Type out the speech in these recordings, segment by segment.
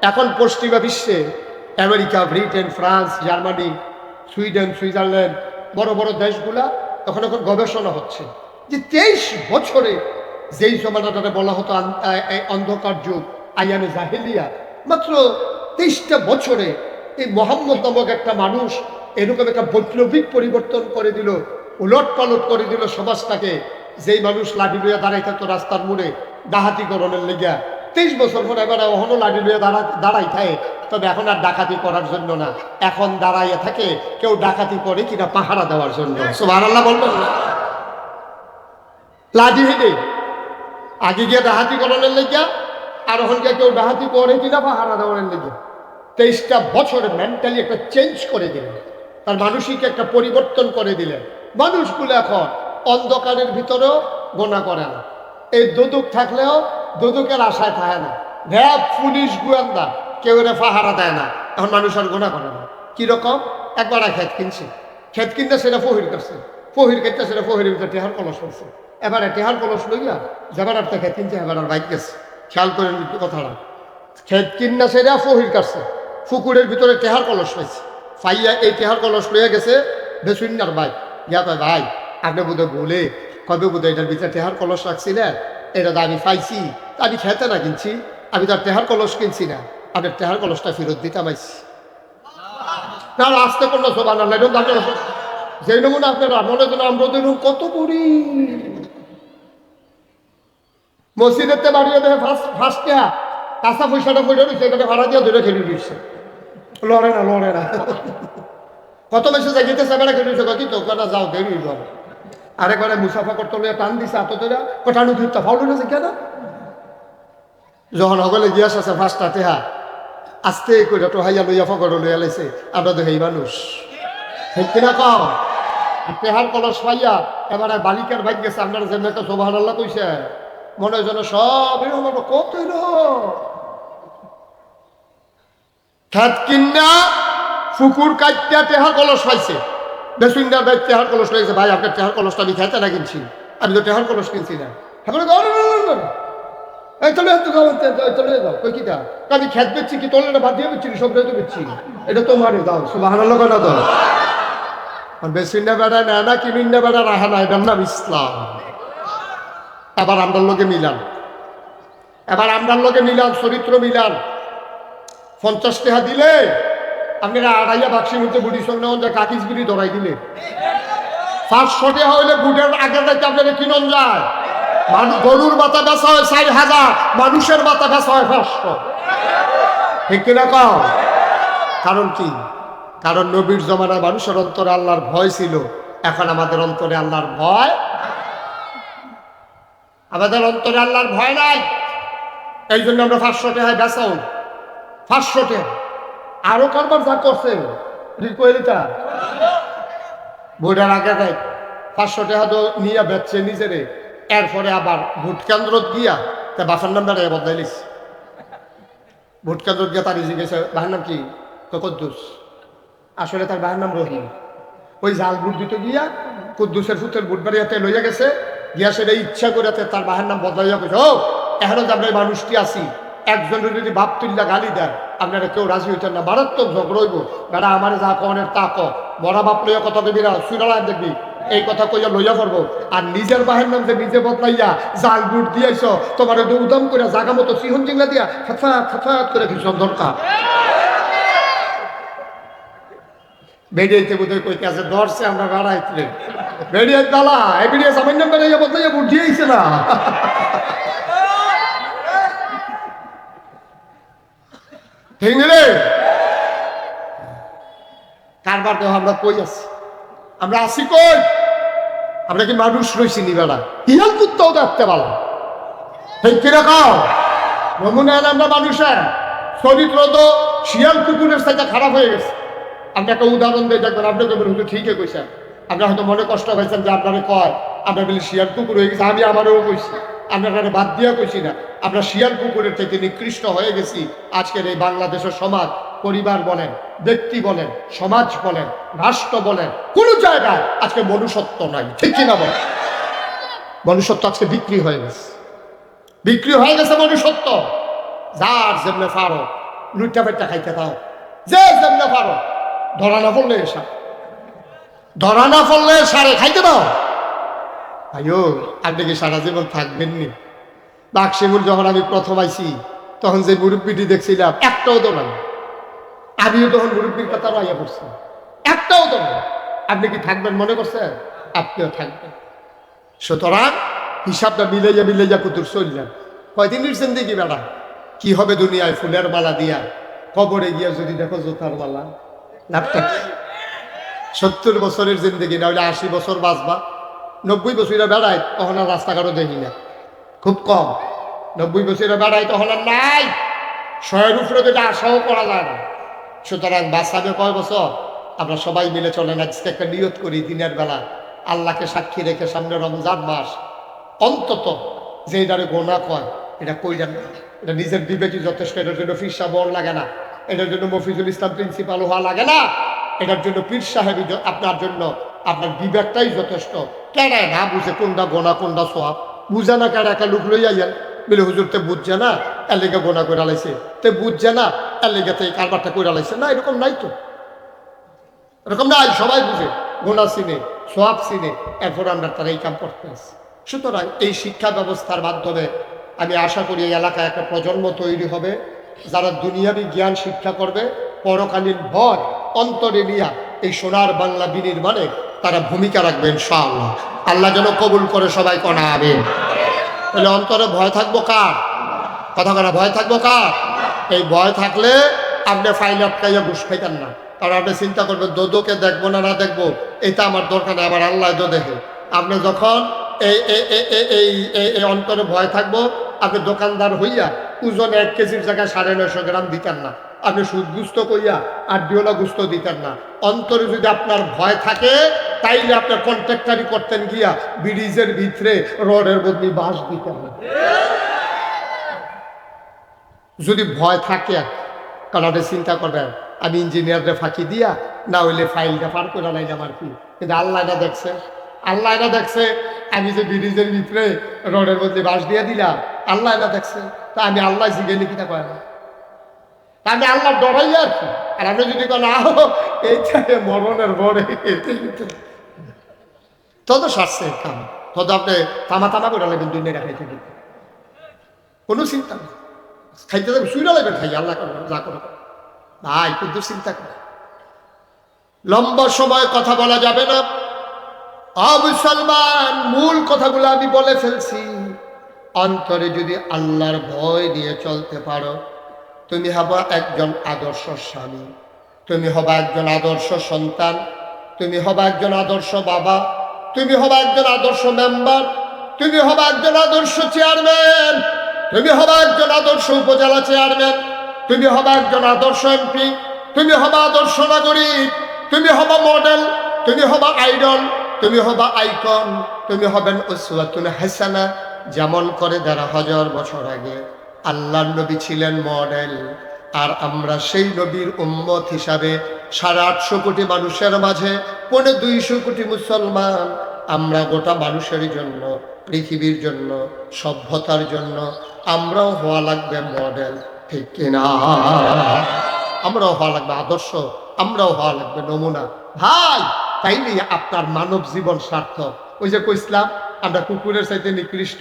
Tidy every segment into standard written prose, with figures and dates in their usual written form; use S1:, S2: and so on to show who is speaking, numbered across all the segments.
S1: এখন পশ্চিমা বিশ্বে America, Britain, France, Germany, Sweden, Switzerland, বড় বড় দেশগুলা এখন গবেষণা হচ্ছে যে 23 বছরে যেই জমানাটা বলা হতো অন্ধকার যুগ, আয়ানে জাহেলিয়া, মাত্র 23টা বছরে এই মোহাম্মদ নামক একটা মানুষ এরকম একটা বৈপ্লবিক পরিবর্তন করে দিল, উলট পালট করে দিল সমাজটাকে। যেই মানুষ লাঠি লইয়া দাঁড়াই থাকতো রাস্তার মোড়ে ডাকাতিকরণের লেগিয়া, 23 বছর পরে এবার এখনো লাঠি লইয়া দাঁড়াই থাকে, তবে এখন আর ডাকাতি করার জন্য না, এখন দাঁড়াইয়া থাকে কেউ ডাকাতি করে কিনা পাহারা দেওয়ার জন্য। সুবহানাল্লাহ বলবেন না? লাঠি হেঁটে আগে গিয়ে ডাকাতি করানোর লেগিয়া, আর এখন গিয়ে কেউ ডাকাতি করে কিনা পাহারা দেওয়ার লেগে। 23টা বছরে মেন্টালি একটা চেঞ্জ করে দিলেন, তার মানসিক একটা পরিবর্তন করে দিলেন। মানুষগুলো এখন অন্ধকারের ভিতরেও গোনা করে না, এই দুদুক থাকলেও দুদুকের আশায় থাকে না, র্যাব, পুলিশ, গোয়েন্দা কেউ এরা পাহারা দেয় না, এখন মানুষ আর গোনা করে না। কিরকম? একবার ক্ষেত কিনছে, ক্ষেত কিনতে সেটা ফহির করছে, ফহির কিনতে সেটা ফহিরের ভিতরে টেহার কলস করছে, এবারে টেহার কলস লইয়া যাবার আর ক্ষেত কিনছে, এবার আর বাইক গেছে। খেয়াল করেন কথাটা, ক্ষেত কিনা সেটা ফহির কাটছে, পুকুরের ভিতরে টেহার কলস পাইছে, ফাইয়া এই টেহার কলস লইয়া গেছে বেসুন্নার বাইক গিয়া, কয় ভাই আপনি বোধ বলে কবে বোধ এটার ভিতরে টেহার কলস রাখছিলেন, এটা তো আমি পাইছি, আমি খেতে না কিনছি, আমি তার টেহার কলস কিনছি না, আপনার টেহার কলসটা ফেরত দিতাম আইছি। না আসতে করলো সুবহানাল্লাহ, যে নমুনা আপনারা মনে করেন আমরা কত করি মসজিদেতে বাড়িয়ে দেখে ফার্স্ট কাঁচা পয়সাটা পড়ে রয়েছে, এখানে ভাড়া দিয়ে ধরে খেলে দিচ্ছে, লড়ে না কত বেশি জায়গাতে সেবাটা খেলে দিচ্ছে, কি তো কেনা যাও দেরি যাও, আরেকবারে মুসাফা করতে হলে টান দিছে এত ধরে টানু ধরতে ফাউল না কেন, যখন সকলে গিয়াস আছে ফার্স্টটা টেহা আস্তে করে টোহাইয়া লইয়া ফকর লইয়া লাইছে, আমরা তো সেই মানুষ ঠিক কিনা কম। টেহার কলস পাইয়া এবারে বালিকার বাইক গেছে, আপনারা যে মেয়েটা সুবহানাল্লাহ কইছে, মনে হয় যেন সব এরকম কত খেত কিনা পুকুর কাটতে টেহার কলস পাইছে, বেসুইন্দার বাইক টেহার কলস লেগেছে, ভাই আপনার টেহার কলসটা আমি খেতে না কিনছি, আমি তো টেহার কলস কিনছি না, আমি খেত বেচছি কি তোলে বাদ দিয়ে বেচছি, সব তো বেচছি, এটা তোমার দাও সুবহানাল্লাহ না দাও। বেসুইন্দা বেড়া নেয় না, কিমিন্দা বেড়া রাহা না, এটার নাম ইসলাম। এবার আমরার লোকে মিলান, চরিত্র মিলান। 50 টাকা দিলে আপনারা আড়াইয়া বাক্সের মধ্যে বুড়ি সঙ্গে কাকিস বিড়ি ধরাই দিলে, 500 টাকা হইলে বুটের আগের রাইতে আপনারা কিনন যায়, গরুর বাতা বেচা হয় 4000, মানুষের বাতা বেচা হয় 500, ঠিক কিনা কম। কারণ কি? কারণ নবীর জমানায় মানুষের অন্তরে আল্লাহর ভয় ছিল, এখন আমাদের অন্তরে আল্লাহর ভয়, আমাদের অন্তরে আল্লাহর ভয় নাই, এই জন্য আমরা 500 টাকায় বেচাও, 500 টাকা আরো কারবার যা করছে ভোটের আগে দেয় 500 টাকা তো নিয়ে বেচছে নিজেরে, এরপরে আবার ভোট কেন্দ্র গিয়া তা বাসার নাম বেড়াই বদলাইলিস, ভোট কেন্দ্র গিয়া তার জিজ্ঞেস বাহার নাম কি, কদ্দুস, আসলে তার বাহার নাম রহিম, ওই জাল ভোট দিতে গিয়া কুদ্দুসের ফুটের ভোট বাড়িয়াতে লইয়া গেছে, গিয়া সেটা ইচ্ছা করে তার বাহার নাম বদলাইয়া কইছে, ও এখনো যে আমরা মানুষটি আছি, একজনের যদি বাপ তুল্লা গালি দেয় আপনারা কেউ রাজি হইতেন না, মারাত্মক ঝগড়া হইব, বেড়া আমার যা কনের তা ক, বড়া বাপ লইয়া কথা কবি না সুইরা দেখবি, এই কথা কইয়া লইয়া পড়বো, আর নিজের বাহের নাম যে নিজে বদলাইয়া জাল বুট দিয়েছ, তোমার উদম করে জাগা মতো সিহন জিংলা দিয়া ফাত করে ভীষণ দরকার বেরিয়েতে বোধহয় কইতে আছে ধরছে, আমরা বেড়াইছিলেন বেরিয়ে দালা এই বেরিয়ে সামান্য বেড়াইয়া বদলাইয়া বুট দিয়েছে না, ঠিক রে কারবার দেহ আমরা কই আছি, আমরা আসি কই, আমরা কি মানুষ রয়েছি নি বেড়া, হিয়াল কুত্তাও দেখতে পারলাম, ঠিক কিরকম নমুনা আমরা মানুষের চরিত্র তো শিয়াল কুকুরের সাথে খারাপ হয়ে গেছে। আপনি একটা উদাহরণ দিয়ে দেখবেন, আপনি হয়তো ঠিকই কইছেন, আপনার হয়তো মনে কষ্ট হয়েছেন যে আপনারা কয় আপনার বলে শিয়াল কুকুর হয়ে গেছে, আমি আমারও কইছি, আপনারা বাদ দিয়া কইছি না, আমরা শিয়াল কুকুরের থেকে নিকৃষ্ট হয়ে গেছি। আজকের এই বাংলাদেশের সমাজ, পরিবার বলেন, ব্যক্তি বলেন, সমাজ বলেন, রাষ্ট্র বলেন, কোন জায়গায় আজকে মনুষ্যত্ব নাই, ঠিক কিনা বলেন? মনুষ্যত্ব আজকে বিক্রি হয়ে গেছে মনুষ্যত্ব, যার যেমনে পারো লুটটা পেটটা খাইতে দাও, যে যেমন পারো। ধরা না পড়লে এসা, ধরা না পড়লে সারে খাইতে দাও। আইও, আপনি কি সারা জীবন থাকবেন নি? বাক্সিমুল যখন আমি প্রথম আইছি তখন যে মুরব্বীটি দেখছিলাম একটাও তো না, আমিও তখন মুরব্বীর কথা রাইয়া পড়ছি, একটাও তো না। আপনি কি থাকবেন মনে করছেন? আপনিও থাকবেন। সুতরাং হিসাবটা মিলাইয়া কুতুর চললেন। কয়দিনের জিন্দেগি বেড়া, কি হবে দুনিয়ায় ফুলের মালা দিয়া, কবরে গিয়া যদি দেখো জোতার মালা, লাভটা কি? 70 বছরের জিন্দেগি, না হলে 80 বছর বাঁচবা। 90 বছরে বেড়ায় তখন আর রাস্তাঘাটও দেখি না, খুব কম। 90 বছরে বেড়ায় তখন আর নাই, 100-এর উপরে যেটা আশাও করা যায় না। সুতরাং বাঁচাবে কয় বছর? আমরা সবাই মিলে চলেন আজকে একটা নিয়ত করি, দিনের বেলা আল্লাহকে সাক্ষী রেখে সামনে রমজান মাস, অন্তত যে এটারে গোনা কয় এটা কইলেন না। এটা নিজের বিবেকই যথেষ্ট। এটার জন্য ফির সাহেব লাগে না, এটার জন্য মফিজুল ইসলাম প্রিন্সিপাল হওয়া লাগে না, এটার জন্য পীর সাহেবই আপনার জন্য, আপনার বিবেকটাই যথেষ্ট। কেড়ায় না বুঝে কোনটা গোনা কোনটা সোয়াব, বুঝে না কেড়া একটা লুক লই আইয়েন বলে হুজুর তে বুঝছে না এর লেগে গোনা করে লাইছে, তে বুঝছে না এর লেগে তো এই কারবারটা করে লাইছে। না, এরকম নাই তো, এরকম নাই। সবাই বুঝে, গোনা চিনে, সোয়াব চিনে, এরপর আমরা তারা এই কাম করতে আসি। সুতরাং এই শিক্ষা ব্যবস্থার মাধ্যমে আমি আশা করি এই এলাকায় একটা প্রজন্ম তৈরি হবে যারা দুনিয়াবী জ্ঞান শিক্ষা করবে, পরকালীন ভয় অন্তরে নিয়া এই সোনার বাংলা বিনির্মাণে তারা ভূমিকা রাখবে ইনশাআল্লাহ। আল্লাহ যেন কবুল করে সবাই কনা হবে। তাহলে অন্তরে ভয় থাকবো কার? কথা কনা, ভয় থাকবো কার? এই ভয় থাকলে আপনি ফাইল আটকাইয়া ঘুষ খাইতেন না। কারণ আপনি চিন্তা করবেন দোদোকে দেখবো না না দেখবো এটা আমার দরকার নেই, আমার আল্লাহ তো দেখে। আপনি যখন এই অন্তরে ভয় থাকবো, আপনি দোকানদার হইয়া ওজন 1 কেজির জায়গায় 950 গ্রাম দিতেন না, আপনি সুদ গুস্ত কইয়া 8 ডিওলা গুস্ত দিতেন না। অন্তরে যদি আপনার ভয় থাকে তাইলে আপনার কন্ট্রাক্টারি করতেন গিয়া ব্রিজের ভিতরে রডের বদলি বাঁশ দিতেন না, যদি ভয় থাকে। কারণ আপনি চিন্তা করবেন আমি ইঞ্জিনিয়ারদের ফাঁকি দিয়া না হইলে ফাইলটা পার করে লাইলাম আর কি, কিন্তু আল্লাহ এটা দেখছে, আল্লাহ এটা দেখছে আমি যে ব্রিজের ভিতরে রডের বদলে বাঁশ দিয়ে দিলাম, আল্লাহ এটা দেখছে। তা আমি আল্লাহ জিগে লিখিটা পাই না, তা আমি আল্লাহ ডরাই আর কি। আর আমি যদি না এইখানে মরণের বড়ে তত সারছে কাম, তত আপনি তামা করে লাগবেন দুনিয়া খাইতে দিতে, কোনো চিন্তা নেই। খাইতে যাবে শুইরা লাগবেন, খাই আল্লাহ করবেন যা করবে ভাই, কিন্তু চিন্তা করে লম্বা সময় কথা বলা যাবে না। মুসলমান, মূল কথাগুলো আমি বলে ফেলছি। অন্তরে যদি আল্লাহর ভয় নিয়ে চলতে পারো, তুমি হবা একজন আদর্শ স্বামী, তুমি হবা একজন আদর্শ সন্তান, তুমি হবা একজন আদর্শ বাবা, তুমি হবা একজন আদর্শ মেম্বার, তুমি হবা একজন আদর্শ চেয়ারম্যান, তুমি হবা একজন আদর্শ উপজেলা চেয়ারম্যান, তুমি হবা একজন আদর্শ এমপি, তুমি হবা আদর্শ নাগরিক, তুমি হবা মডেল, তুমি হবা আইডল, তুমি হবা আইকন, তুমি হবেন উসওয়াতুন হাসানা। যেমন করে ১,৫০০ বছর আগে আল্লাহর নবী ছিলেন মডেল, আর আমরা সেই নবীর উম্মত হিসাবে ৮৫০ কোটি মানুষের মাঝে ২৫০ কোটি মুসলমান, আমরা গোটা মানুষের জন্য, পৃথিবীর জন্য, সভ্যতার জন্য আমরাও হওয়া লাগবে মডেল, ঠিক কিনা? আমরাও হওয়া লাগবে আদর্শ, আমরাও হওয়া লাগবে নমুনা ভাই। তাইলে আপনার মানব জীবন সার্থক। ওই যে কইসলাম আমরা কুকুরের চাইতে নিকৃষ্ট,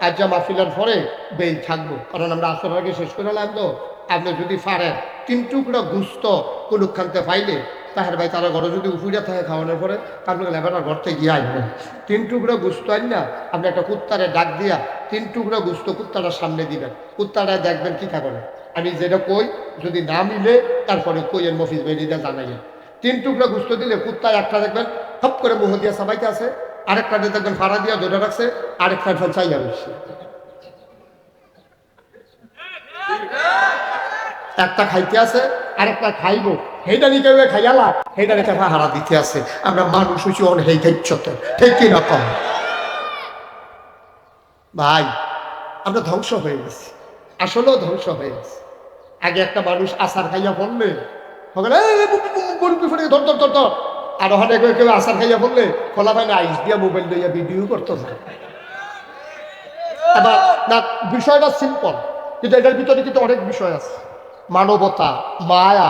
S1: আজ মাহফিলের পরে বেই থাকবো, কারণ আমরা আসর আগে শেষ করে লাগতো। আপনি যদি পারেন 3 টুকরা গুস্ত কোনখানতে পাইলে তাহার ভাই তারা ঘরে যদি উফুরিয়া থাকে খাওয়ানোর পরে আপনি লেবাটার ঘর থেকে গিয়ে আসবেন, 3 টুকরা গুস্ত আন না, আপনি একটা কুত্তারে ডাক দিয়া 3 টুকরা গুস্ত কুত্তাটার সামনে দিবেন, কুত্তাটা দেখবেন কি করে। আমি যেটা কই যদি না মিলে তারপরে কইয়ের মফিজ বেরিয়ে জানাইয়া 3 টুকরা গুস্ত দিলে কুত্তায় একটা দেখবেন হপ করে মুহ দিয়া সাবাইতে আছে, আরেকটা দেখবেন ফাড়া দিয়া ধরে রাখছে, আরেকটা ফেল চাইয়া রয়েছে। একটা খাইতে আছে আরেকটা খাইব, সেইটা নিতে খাইয়ালা সেইটা নিতে হারা দিতে আছে। আমরা মানুষ হচ্ছি অনেক হেই খাইছতে, ঠিক কিনা কম ভাই? আমরা ধ্বংস হয়ে গেছি, আসলেও ধ্বংস হয়ে গেছি। আগে একটা মানুষ আচার খাইয়া পড়লে ধর ধর ধর ধর, আর ওখানে কেউ আচার খাইয়া পড়লে খোলা পায় না, আইস দিয়া মোবাইল লইয়া ভিডিও করতে যায়। এবার না, বিষয়টা সিম্পল, কিন্তু এটার ভিতরে কিন্তু অনেক বিষয় আছে। মানবতা, মায়া,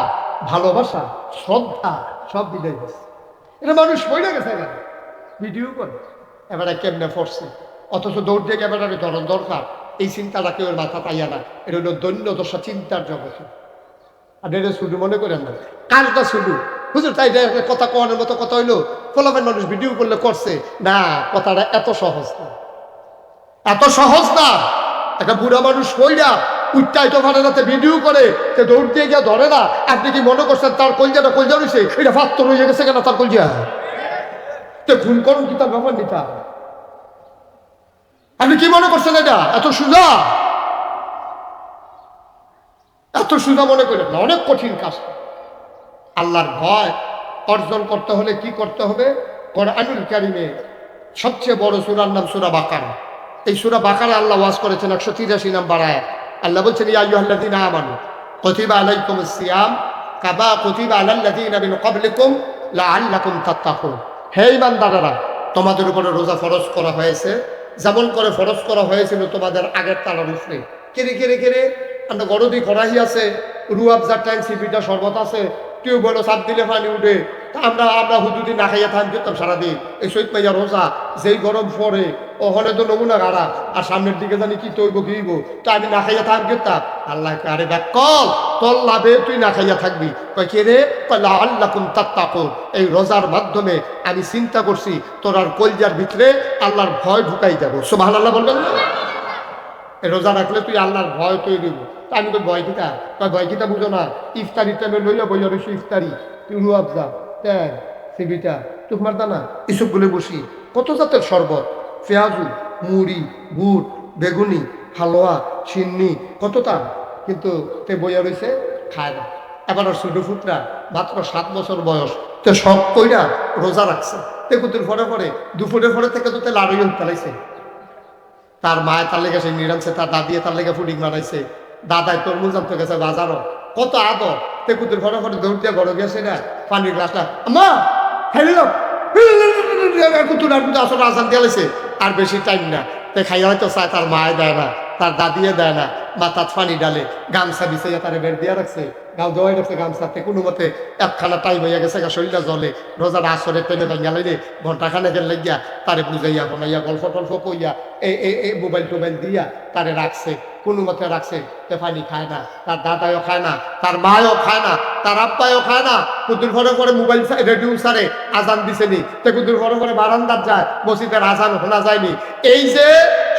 S1: ভালোবাসা, শ্রদ্ধা সব বিদায় গেছে। এটা মানুষ পড়ে গেছে, এখানে ভিডিও করে এবারে কেমনে পড়ছে, অথচ দৌড় দিয়ে ক্যামেরারে ধরন দরকার, এই চিন্তাটা কেউ মাথা পাইয়া না। এটা হলো দৈন্য দশা চিন্তার জগৎ। আর এটা শুধু মনে করেন না কাজটা শুধু হুজুর তাই কথা কোয়ানোর মতো কথা হইলো ফলাফল মানুষ ভিডিও করলে করছে না, কথাটা এত সহজ না, এত সহজ না। একটা বুড়া মানুষ কইরা উচ্চাইতে পারে না, ভিডিও করে সে দৌড় দিয়ে গিয়ে ধরে না। আপনি কি মনে করছেন তার কলজাটা কলজা রয়েছে, এটা ফাত্তর হয়ে গেছে কেন তার কলজা? তো খুন করুন কি তার ব্যাপার নিতা? আপনি কি মনে করছেন এটা এত সোজা? এত সোজা মনে করেন না, অনেক কঠিন কাজ। আল্লাহর ভয় অর্জন করতে হলে কি করতে হবে? কোরআনুল কারীমে সবচেয়ে বড় সূরার নাম সূরা বাকারা। এই সূরা বাকারা আল্লাহ ওয়াজ করেছেন 183 নম্বর আয়াত। আল্লাহ বলছেন, ইয়া আইয়ুহাল্লাযীনা আমানু কুতিবা আলাইকুমুস সিয়াম কামা কুতিবা আলাল্লাযীনা মিন ক্বাবলিকুম লাআল্লাকুম তাত্তাকুন। হে ঈমানদারেরা, তোমাদের উপরে রোজা ফরজ করা হয়েছে যেমন করে ফরজ করা হয়েছিল তোমাদের আগের তারার উপরে। কেড়ে কেড়ে কেড়ে আমরা গরদি কড়াই আছে, রুয়াবজার টাইম সিপিটা শরবত আছে, টিউবওয়েলও চাপ দিলে পানি উঠে। তা আমরা হুদুদি না খাইয়া থাম যেতাম সারাদিন। এই সৈত মাইয়া রোজা যেই গরম পড়ে ওখানে তো নমুনা গাড়া, আর সামনের দিকে জানি কি তৈব কি হইব, তা আমি না খাইয়া থাক যেতাম। আল্লাহ আরে দেখ কল তোর লাভে তুই না খাইয়া থাকবি। কয় কে রে? লাআল্লাকুম তাত্তাকুন। এই রোজার মাধ্যমে আমি চিন্তা করছি তোর আর কলজার ভিতরে আল্লাহর ভয় ঢুকাই দেবো। সুবহানাল্লাহ বলবেন না? রোজা রাখলে তুই আল্লাহর ভয় তৈরি দিব। তা আমি তো ভয় কিতা, কয় ভয় কিতা বুঝো না, ইফতারি টাইমে লইয়া বইয়া রয়েছি ইফতারি, তুই রুয়াবজা তেল সিবিটা তোমার দানা এসব বলে বসি, কত জাতের শরবত, পেঁয়াজু, মুড়ি, বুট, বেগুনি, হালুয়া, সিন্নি, কত তার, কিন্তু তে বইয়া রয়েছে খায় না। এবার আর ছোটো ফুটরা মাত্র 7 বছর বয়স, তো সব কইরা রোজা রাখছে। তে কুতুর পরে পরে দুপুরের পরে থেকে তো তেল আরোই চালাইছে। তার মায় তার লেগে সেই নিরামছে, তার দাদিয়ে তার লেগে ফুডিং বানাইছে, দাদায় তরমুজ আনতে গেছে বাজারও, কত আদর। তেকুতের ঘরে ঘরে দৌড় দিয়ে ঘরে গেছে না, পানির গ্লাসটা মা খাইল কুতুর আর কিন্তু আসলে আসান দিয়ে লাইছে। আর বেশি টাইম না, তে খাইয়া হয়তো চায়, তার মায় দেয় না, তার দাদিয়ে দেয় না, মাথাত পানি ডালে, গামছা বিছাইয়া তারে বের দিয়ে রাখছে, গাও দেওয়াই রাখছে গামছাতে। কোনো মতে একখানা টাইম হইয়া গেছে, শরীরটা জলে, রোজার আসরে টেনে ভাঙিয়া লাইলে ঘন্টাখানে গেল লাগিয়া তারে বুঝাইয়া বনাইয়া গল্প টল্প কইয়া এই মোবাইল টোবাইল দিয়া তারে রাখছে, কোনো মতে রাখছে। তে পানি খায় না, তার দাদাও খায় না, তার মায়ও খায় না, তার আব্বাও খায় না। কুতুর ঘরে ঘরে মোবাইল রেডিও সারে আজান দিছেনি, তে কুতুর ঘরে ঘরে বারান্দার যায়, মসজিদের আজান শোনা যায়নি। এই যে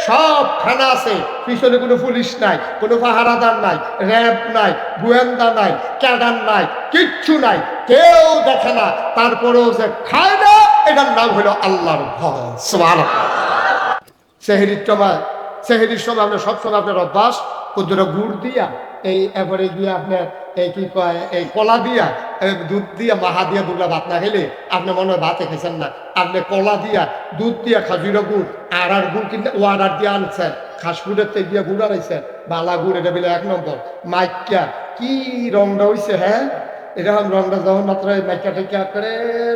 S1: সব খানা আছে, পিছনে কোনো পুলিশ নাই, কোনো পাহারাদার নাই, র্যাব নাই, গোয়েন্দা নাই, ক্যাডার নাই, কিচ্ছু নাই, কেউ দেখে না, তারপরেও যে খায় না, এটার নাম হলো আল্লাহর ভয়। সুবহানাল্লাহ। সেহেরির সময় আপনার সবসময় আপনার অভ্যাস কুদুরা গুড় দিয়া, এই এবারে গিয়ে আপনার এই কি কয় এই কলা দিয়া, দুধ দিয়া, মাহা দিয়া দুগলা ভাত না খেলে আপনি মনে হয় ভাতে খেয়েছেন না। আপনি কলা দিয়া, দুধ দিয়া, খাজুরা গুড় আর গুড় কিনতে ওয়ার্ডার দিয়ে আনছেন, খাসপুরের তে দিয়া গুড় আনাইছেন, বালা গুড়, এটা বিলে 1 নম্বর। মাইকা কি রংটা হইছে, হ্যাঁ এরকম রংটা যখন মাত্র মাইকা টেকা করে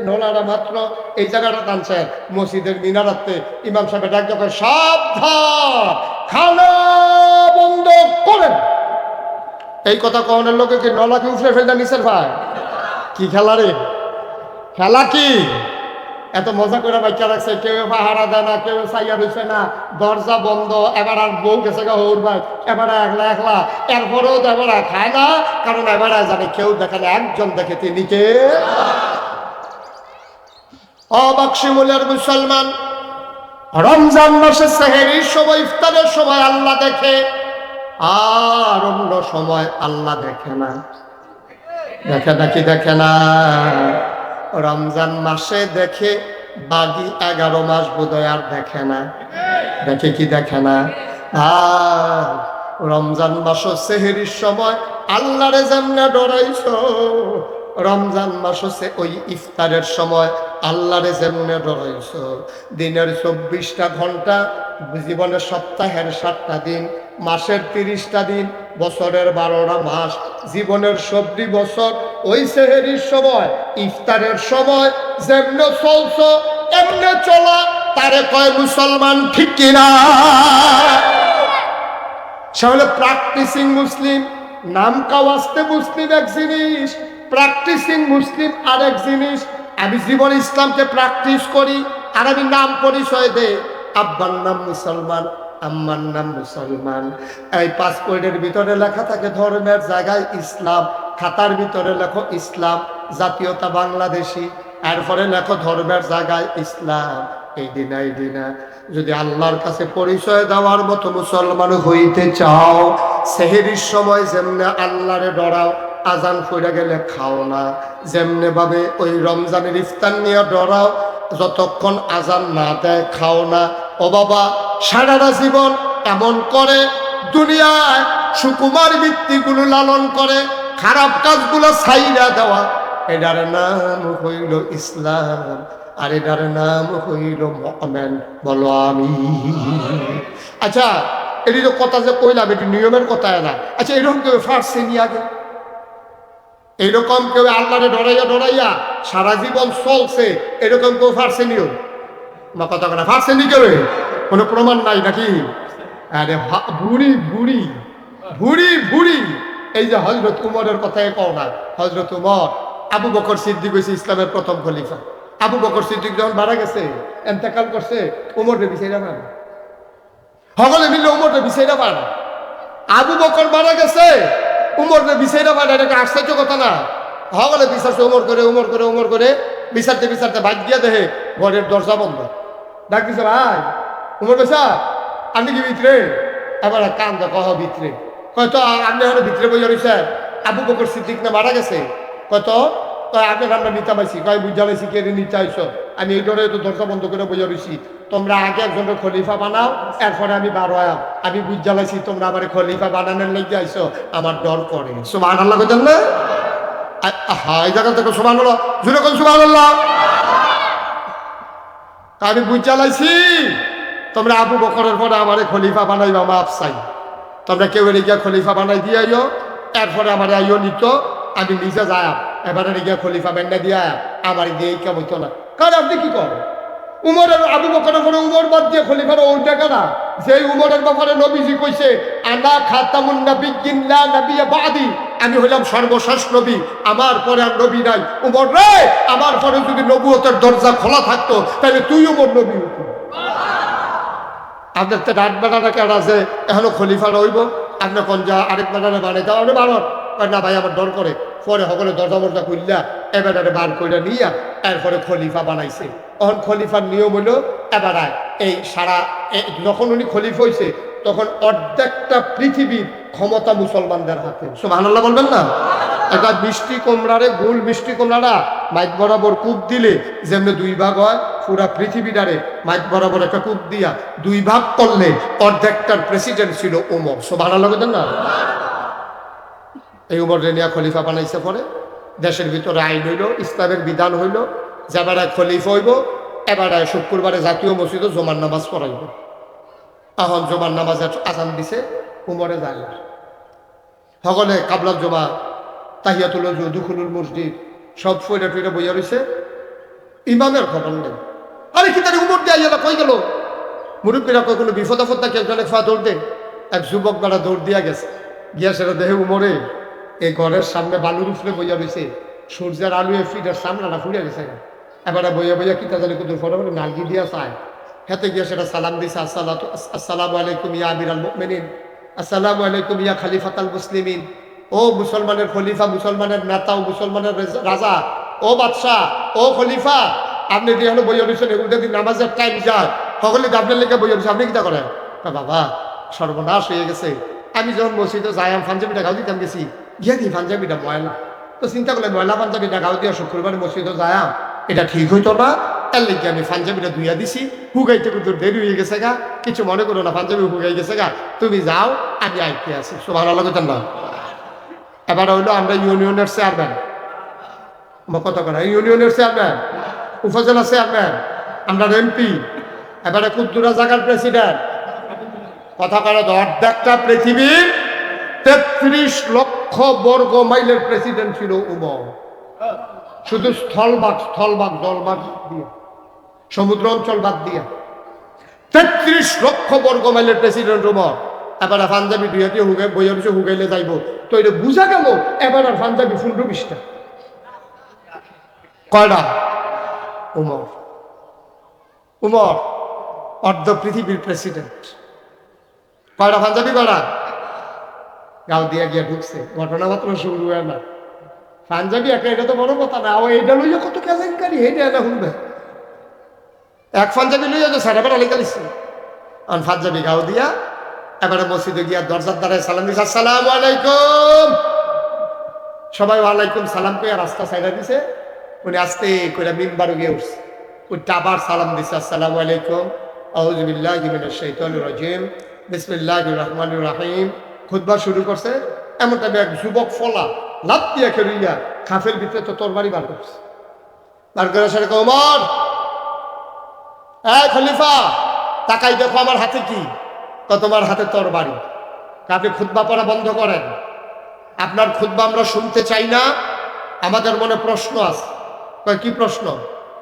S1: নোলাটা মাত্র এই জায়গাটা টানছেন, মসজিদের মিনারাতে ইমাম সাহেব ডাক যখন সাবধান খানা বন্ধ করেন, এই কথা কখনের লোকে কি নলাকে উফরে ফেলতে নিচের ভাই? কি খেলা রে, খেলা কি? এত মজা করে বাচ্চা রাখছে, কেউ পাহারা দেয় না, কেউ চাইয়া রয়েছে না, দরজা বন্ধ। এবার আর বউ গেছে গা হৌর ভাই, এবার একলা একলা, এরপরেও তো এবার খায় না, কারণ এবার জানে কেউ দেখে না, একজন দেখে, তিনি কে? অবাকশিমুলের মুসলমান, রমজান মাসে সেহেরির সময়, ইফতারের সময় আল্লাহ দেখে, আর অন্য সময় আল্লাহ দেখে না। দেখে নাকি দেখে না? রমজান মাসে দেখে, বাকি 11 মাস বোধহয় আর দেখে না। দেখে কি দেখে না? আর রমজান মাস সেহেরির সময় আল্লাহরে যেমনে ডরাইছো, রমজান মাস হচ্ছে ওই ইফতারের সময় আল্লাহরে যেমনে ডরাইছো। দিনের 24টা ঘন্টা, জীবনের সপ্তাহের 7টা দিন, মাসের 30টা দিন, বছরের 12টা মাস, জীবনের 24 বছর ওই সেহেরির সময়, ইফতারের সময় যেমনে চলছো এমনে চলা, তারে কয় মুসলমান, ঠিক কিনা? সে হলো প্র্যাকটিসিং মুসলিম। নাম কাওয়াজতে মুসলিম এক জিনিস, প্র্যাকটিসিং মুসলিম আরেক জিনিস। আমি জীবনে ইসলামকে প্র্যাকটিস করি আর আমি নাম পরিচয় দেই, আব্বার নাম মুসলমান, আম্মার নাম মুসলমান। এই পাসপোর্টের ভিতরে লেখা থাকে ধর্মের জায়গায় ইসলাম, খাতার ভিতরে লেখো ইসলাম, জাতীয়তা বাংলাদেশি, এরপরে লেখো ধর্মের জায়গায় ইসলাম। এই দিনা যদি আল্লাহর কাছে পরিচয় দেওয়ার মতো মুসলমান হইতে চাও, সেহেরির সময় যেমনে আল্লাহরে ডরাও, আজান পড়ে গেলে খাও না, যেমনে ভাবে ওই রমজানের ইফতার নিয়ে ডরাও, যতক্ষণ আজান না দেয় খাও না। ও বাবা, সারাটা জীবন এমন করে দুনিয়ায় সুকুমার বৃত্তিগুলো লালন করে, খারাপ কাজগুলো ছাইরা দেওয়া, এটার নাম হইল ইসলাম, আর এটার নাম হইল মুমিন। বলো আমি। আচ্ছা, এটি তো কথা যে কইলাম, এটি নিয়মের কথা না। আচ্ছা, এরকম কেউ ফার্সে নিয়ে আগে, এইরকম কেউ আল্লাহরে ডরাইয়া সারা জীবন চলছে, এরকম কেউ ফার্সে নিও মা কথা কথা ফার্সে নি কেউ, কোনো প্রমাণ নাই নাকি? আরে বুড়ি বুড়ি বুড়ি বুড়ি, এই যে হযরত উমরের কথাই কও না। হযরত উমর, আবু বকর সিদ্দিক হইছে ইসলামের প্রথম খলিফা। আবু বকর সিদ্দিক যখন মারা গেছে, এন্তেকাল করছে, উমরে বিচাইরা পান, সকলে মিলে উমরে বিচাইরা পান। আবু বকর মারা গেছে, উমরে বিচাইরা পান, এটা আশ্চর্য কথা না? সকলে বিচারছে, উমর করে বিচারতে ভাগ দিয়া দেহে ঘরের দরজা বন্ধ। ডাক দিছে, ভাই উমর বেসা আপনি কি ভিতরে? এবার কান্দা, কহ ভিতরে। হয়তো আপনি এখন ভিতরে বইয়া রয়েছেন, আবু বকর সিদ্দিক না মারা গেছে। কত আপনার আমরা নিতে পাইছি, কয় বুঝা পাইছি কে নিতে আইস, আমি এই ডরে তো দরজা বন্ধ করে বইয়া রয়েছি, তোমরা আগে একজনের খলিফা বানাও, এরপরে আমি বার হইয়াম, আমি বুঝা লাইছি তোমরা আমার খলিফা বানানোর লেগে আইসো, আমার ডর করে। সুবহানাল্লাহ কইতেন না? হ্যাঁ, এই জায়গা থেকে সুবহানাল্লাহ জুড়ে কোন সুবহানাল্লাহ। আমি বুঝা লাইছি তোমরা আবু বকরের পরে আমার খলিফা বানাইবা, মাপ চাই, তোমরা কেউ গিয়া খলিফা বানাই দিয়ে আইও, এরপরে আমার আইও নিত, আমি নিজে যাই, এবারে গিয়া খলিফা বান্না দিয়া আমার দিয়ে কেমন হইতো না। কারণ আপনি কি করেন, উমরের আবু বকরের পরে উমর বাদ দিয়ে খলিফার ওই টাকা না, যে উমরের ব্যাপারে নবীজি কইছে, আনা খাতামুন নাবিয়্যিন লা নাবিয়্যা বাদি, আমি হইলাম সর্বশেষ নবী, আমার পরে আর নবী নাই। উমর রে, আমার পরে যদি নবুয়তের দরজা খোলা থাকতো তাহলে তুই উমর নবী হতো। আপনার তো রাত বেড়াটা কেন আছে, এখনো খলিফা রইব, আপনার কোন যা আরেক বেড়াটা বানাই দাও, আপনি বাড়ান না ভাই, আমার ডর করে। পরে সকলে দরজা মরজা খুললা এবারে বার করে নিয়া এরপরে খলিফা বানাইছে। তখন খলিফার নিয়ম হলো, এবারে এই সারা যখন উনি খলিফা হয়েছে তখন অর্ধেকটা পৃথিবীর ক্ষমতা মুসলমানদের হাতে। সুবহানাল্লাহ বলবেন না? একটা মিষ্টি কুমড়ারে, গোল মিষ্টি কুমড়াটা মাইক বরাবর কূপ দিলে যেমনি দুই ভাগ হয়, পুরা পৃথিবীটারে মাইক বরাবর একটা কূপ দিয়া দুই ভাগ করলে অর্ধেকটার প্রেসিডেন্ট ছিল ওমর। সুবহানাল্লাহ বলবেন না? এই উমর রেনিয়া খলিফা বানাইছে। পরে দেশের ভিতরে আইন হইল, ইসলামের বিধান হইল, যেবারে খলিফা হইব এবারে শুক্রবারে জাতীয় মসজিদে জমার নামাজ পড়াইব। এখন জমার নামাজের আজান দিছে, উমরে যায় সকলে কাবলার জমা, তাহিয়াতুল ওযু, দুখুলুল মসজিদ সব ফইরা টইরা বইয়া রয়েছে, ইমামের খবর নেই। আরে কি তারে উমর দিয়ে কই গেল? মুরব্বীরা কই কোনো বিপদ আপদ নাকি একজনে ফা দৌড় দেন, এক যুবক বেড়া দৌড় দিয়া গেছে, গিয়া সেটা দেহে উমরে এই ঘরের সামনে বালুর উপরে বইয়া রয়েছে, সূর্যের আলু ফিটার সামনাটা ফুলে গেছে। এবারে বইয়া বইয়া কিতা জানি কুদুর ফটো নালগি দিয়া চায়, হেতে গিয়া সেটা সালাম দিছে, আসসালামু আলাইকুম ইয়া আমিরাল মুমিনিন, আসসালামু আলাইকুম ইয়া খলিফাতাল মুসলিমিন। ও মুসলমানের খলিফা, মুসলমানের নেতা, ও মুসলমানের রাজা, ও বাদশাহ, ও খলিফা, আপনি যে হলো বইয়া রয়েছেন, এগুলো যদি নামাজের টাইম যায় সকলে আপনার লেগে বইয়া রয়েছে, আপনি কিতা করেন? বাবা সর্বনাশ হয়ে গেছে, আমি যখন মসজিদে যাই, আমি পাঞ্জাবিটা গাও দিতাম গেছি, গিয়া দিই পাঞ্জাবিটা ময়লা, তো চিন্তা করলে ময়লা পাঞ্জাবিটা গাও দিয়া শুক্রবার মসজিদে যাই, এটা ঠিক হইতো না, এর লেগে আমি পাঞ্জাবিটা ধুইয়া দিছি, হুগাইতে কিন্তু দেরি হয়ে গেছে গা, কিছু মনে করো না, পাঞ্জাবি হুগাই গেছে গা, তুমি যাও আমি আইতে আছি। সুবহানাল্লাহ কইতেন না? এবার হইলো আমরা ইউনিয়নের চেয়ারম্যান, কথা কথা ইউনিয়নের চেয়ারম্যান, উপজেলা চেয়ারম্যান, আমরা এমপি, এবারে কুদ্দুরা জায়গার প্রেসিডেন্ট, কথা করা অর্ধেকটা পৃথিবীর ৩৩ লক্ষ বর্গ মাইলের প্রেসিডেন্ট ছিল উমর। শুধু স্থলভাগ জলভাগ দিয়ে, সমুদ্র অঞ্চল বাদ দিয়া ৩৩ লক্ষ বর্গ মাইলের প্রেসিডেন্ট উমর। এবার পাঞ্জাবি দুইয়াটি হুগাই বইয়ের পিছিয়ে হুগাইলে যাইব, তো এটা বুঝা গেল এবার আর পাঞ্জাবি 15-20টা। কয়টা? উমর, উমর অর্ধ পৃথিবীর প্রেসিডেন্ট। কয়টা পাঞ্জাবি? কয়টা? গাও দিয়া গিয়া ঢুকছে, ঘটনা মাত্র শুরু হয় না। পাঞ্জাবি একটা, এটা তো বড় কথা না, ও এইটা লইয়া কত কেলেঙ্কারি, এইটা এটা শুনবে। এক পাঞ্জাবি লইয়া তো সারা বেড়া লেগে দিচ্ছে, আর পাঞ্জাবি গাও দিয়া এবারে মসজিদে গিয়া দরজার দ্বারায় সালাম দিছে, আসসালামু আলাইকুম। সবাই ওয়ালাইকুম সালাম কইয়া রাস্তা সাইডা দিছে, উনি আস্তে কইরা মিম্বারে গিয়ে উঠছে, উঠতে আবার সালাম দিছে, আসসালামু আলাইকুম, আউযু বিল্লাহি মিনাশ শাইতানির রাজিম, বিসমিল্লাহির রহমানির রহিম। খুতবা শুরু করছে, এমন টাইমে এক যুবক ফলা লাফ দিয়া খেলুইয়া খাফের ভিতরে তো তরবারি বার করছে, বার করে সেটা ওমর, এই খলিফা তাকাই দেখো আমার হাতে কি? তো তোমার হাতে তরবারি। আপনি খুতবা পড়া বন্ধ করেন, আপনার খুতবা আমরা শুনতে চাই না, আমাদের মনে প্রশ্ন আছে। কয় কি প্রশ্ন?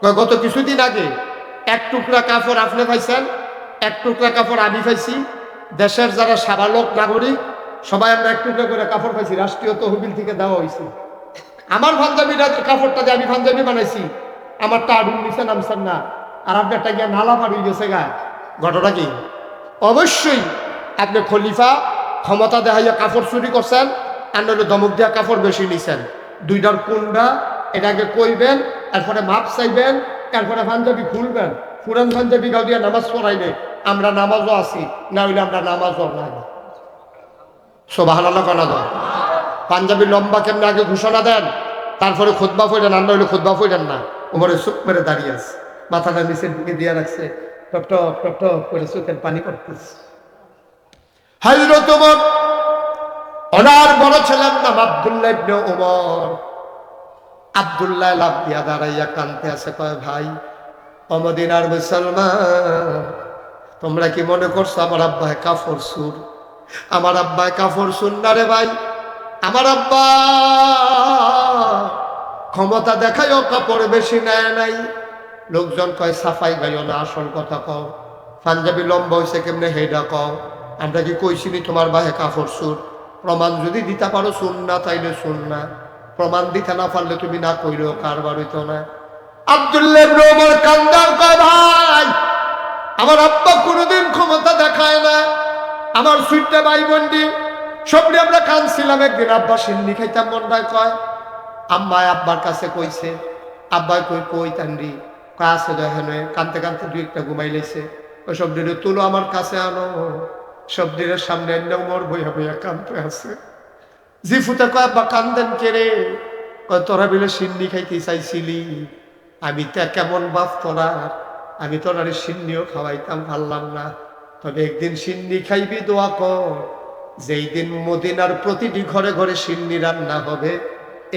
S1: কয় গত কিছুদিন আগে এক টুকরা কাপড় আপনি পাইছেন, এক টুকরা কাপড় আমি পাইছি, দেশের যারা সাবালক নাগরিক সবাই আমরা এক টুকরা করে কাপড় পাইছি, রাষ্ট্রীয় তহবিল থেকে দেওয়া হয়েছে। আমার পাঞ্জাবিটা কাপড়টা দিয়ে আমি পাঞ্জাবি বানাইছি, আমারটা আডুন নিচে নামছেন না, আর আপনারটা গিয়ে নালা পাড়ি গেছে গা। ঘটনা কি? অবশ্যই আপনি খলিফা ক্ষমতা দেখাইয়া কাপড় চুরি করছেন, আর নইলে দমক দিয়া কাপড় বেশি নিছেন। দুইটার কোনটা এটাকে কইবেন, এরপরে মাপ চাইবেন, এরপরে পাঞ্জাবি খুলবেন। পুরান পাঞ্জাবি গাও দিয়া নামাজ পড়াইলে আমরা নামাজও আছি, না হইলে আমরা নামাজও নাই। সুবহানাল্লাহ কানা দাও। পাঞ্জাবি লম্বা কেমনে আগে ঘোষণা দেন, তারপরে খুতবা পড়েন, আর নইলে খুতবা পড়েন না। উমরে চুপ মেরে দাঁড়িয়ে আছে, মাথাটা নিচের দিকে দিয়ে রাখছে, টপ টপ টপ টপ করে চোখের পানি পড়তেছে। হযরত ওমর, ওনার বড় ছেলের নাম আব্দুল্লাহ ইবনে ওমর। আব্দুল্লাহ লাভ দিয়া দাঁড়াইয়া কানতে আছে, কয় ভাই ও মদিনার মুসলমান, তোমরা কি মনে করছো আমার আব্বায় কাফর সুর? আমার আব্বায় কাফর সুর না রে ভাই, আমার আব্বা ক্ষমতা দেখাইও কাপড় বেশি নেয় নাই। লোকজন কয় সাফাই গাইও না, আসল কথা কও, পাঞ্জাবি লম্বা হয়েছে কেমনে হেডা কও। আমরা কি কইছিনি তোমার ভাই কাফর সুর? প্রমাণ যদি দিতে পারো শুন না, তাইলে শুন না, প্রমাণ দিতে না পারলে তুমি না কইলেও কারবার হইতো না। আব্দুল্লাহ ইবনে ওমর কান্দার কয় ভাই আমার আব্বা কোনোদিন ক্ষমতা দেখায় না, আমার সুইটটা ভাই বন্ডি সবরি আমরা কানছিলাম। একদিন আব্বা সিন্নি খাইতাম মন্ডায়, কয় আম্মায় আব্বার কাছে কইছে, আব্বাই কই কই তান্ডি কাছে দেখেন, কানতে কানতে দুই একটা ঘুমাই লেছে। ওই সব দিনে তুলো আমার কাছে আনো, সব দিনের সামনে এনে উমর বইয়া বইয়া কানতে আছে। জিফুতে কয় আব্বা কান্দেন কে রে? কয় তোরা বিলে সিন্নি খাইতে চাইছিলি, আমি তা কেমন বাপ তোরা, আমি তোর আরে সিন্নিও খাওয়াইতাম, পারলাম না। তবে একদিন সিন্নি খাইবি, দোয়া কর, যেই দিন মদিনার প্রতিটি ঘরে ঘরে সিন্নি রান্না হবে,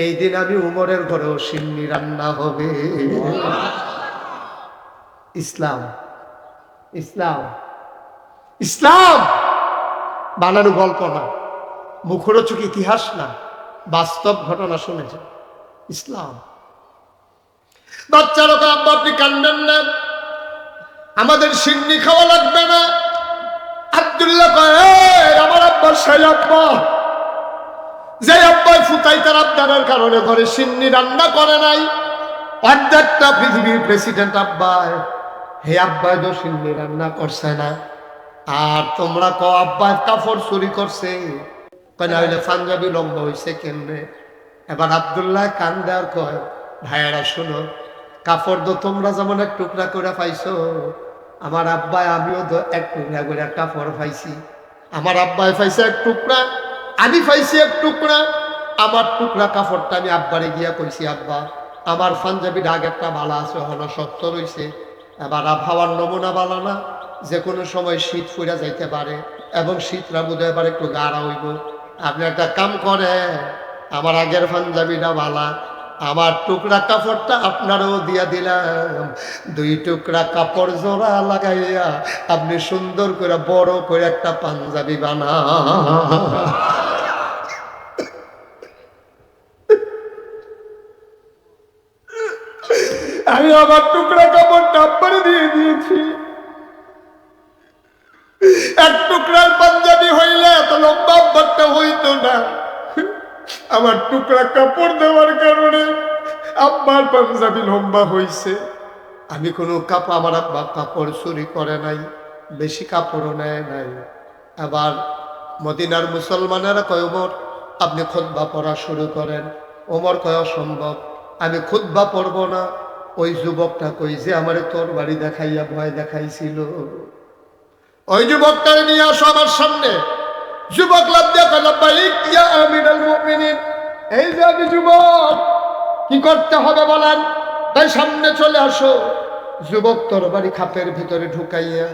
S1: এই দিন আমি উমরের ঘরেও সিন্নি রান্না হবে। ইসলাম, ইসলাম, ইসলাম বানানো গল্প না, মুখরোচক ইতিহাস না, বাস্তব ঘটনা শুনেছে ইসলাম। বাচ্চারা তো আব্বা আপনি কান্দেন না, আমাদের সিন্নি খাওয়া লাগবে না। আব্দুল্লাহ কয় আমার আব্বার সেই আব্বা, যে আব্বাই ফুতাই তার আবদারের কারণে ঘরে সিন্নি রান্না করে নাই। অর্ধেকটা পৃথিবীর প্রেসিডেন্ট আব্বাই, হে আব্বাই তো সিন্নি রান্না করছে না। আর তোমরা ক আব্বাই কাপড় চুরি করছে, কয় না হইলে পাঞ্জাবি লম্বা হয়েছে কেমনে? এবার আব্দুল্লাহ কান দেওয়ার কয় ভাইয়েরা শোনো, কাপড় তো তোমরা যেমন এক টুকরা করে পাইছো, আমার আব্বাই আমিও তো এক টুকরা করে কাপড় পাইছি। আমার আব্বাই পাইছে এক টুকরা, আমি পাইছি এক টুকরা। আমার টুকরা কাপড়টা আমি আব্বারে গিয়া কইছি, আব্বা আমার পাঞ্জাবি আগেরটা ভালো আছে, হলো শক্ত রয়েছে, এবার আবহাওয়ার নমুনা ভালো না, যে কোনো সময় শীত ফুরা যাইতে পারে, এবং শীতরা বোধ এবার একটু গাঢ় হইব। আপনি একটা কাম করে, আমার আগের পাঞ্জাবিটা ভালা, আমার টুকরা কাপড়টা আপনারও দিয়া দিলাম, দুই টুকরা কাপড় জোড়া লাগাইয়া আপনি সুন্দর করে বড় করে একটা পাঞ্জাবি বানা। আমি আমার টুকরা কাপড়টা আপনারে দিয়ে দিয়েছি। এক টুকরার পাঞ্জাবি হইল টুকরা কাপড় দেওয়ার কারণে আব্বার পাঞ্জাবি লম্বা হয়েছে। আমি কোনো কাপড়, আমার আব্বা কাপড় চুরি করে নাই, বেশি কাপড়ও নেয় নাই। আবার মদিনার মুসলমানেরা কয়, ওমর আপনি খুতবা পড়া শুরু করেন। ওমর কয় অসম্ভব, আমি খুতবা পড়ব না। ওই যুবকটা কই যে আমারে তোর বাড়ি দেখাইয়া ভয় দেখাইছিল, ওই যুবকটারে নিয়ে আসো আমার সামনে। যুবক লাভ দিয়া কয়, লাব্বাইক ইয়া আমিরুল মুমিনিন। এই যে আমি যুবক, কি করতে হবে বলেন? তাই সামনে চলে আসো। যুবক তোর বাড়ি খাপের ভিতরে ঢুকাইয়া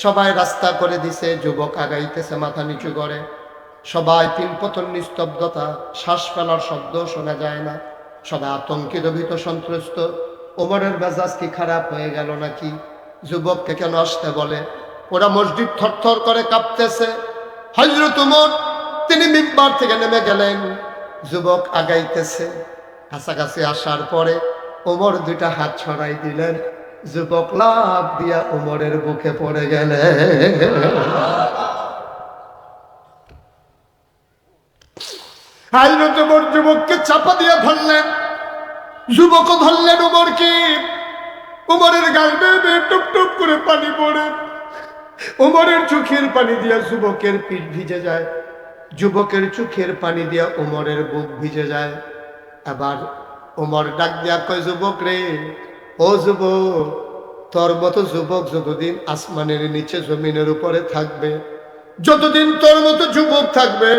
S1: সবাই রাস্তা করে দিছে। যুবক আগাইতেছে মাথা নিচু করে, সবাই তিনপতন নিস্তব্ধতা, শ্বাস ফেলার শব্দ শোনা যায় না। সবাই আতঙ্কিত, ভীত, সন্ত্রস্ত। ওমরের মেজাজ কি খারাপ হয়ে গেল নাকি? যুবককে কেন আসতে বলে? ওরা মসজিদ থরথর করে কাঁপতেছে। হযরত ওমর তিনি মিম্বার থেকে নেমে গেলেন। যুবক আগাইতেছে, কাছাকাছি আসার পরে ওমর দুইটা হাত ছড়াই দিলেন। যুবক লাফ দিয়া ওমরের বুকে পড়ে গেলেন। হযরত ওমর যুবককে চাপা দিয়ে ধরলেন, যুবকও ধরলেন ওমরকে। ওমরের গাল বেয়ে টুপ টুপ করে পানি পড়ে। ওমরের চোখের পানি দিয়া যুবকের পিঠ ভিজে যায়, যুবকের চোখের পানি দিয়া ওমরের বুক ভিজে যায়। আবার ওমর ডাক দিয়া কয়, যুবক রে, ও যুবক, তোর মতো যুবক যতদিন আসমানের নিচে জমিনের উপরে থাকবে, যতদিন তোর মতো যুবক থাকবে,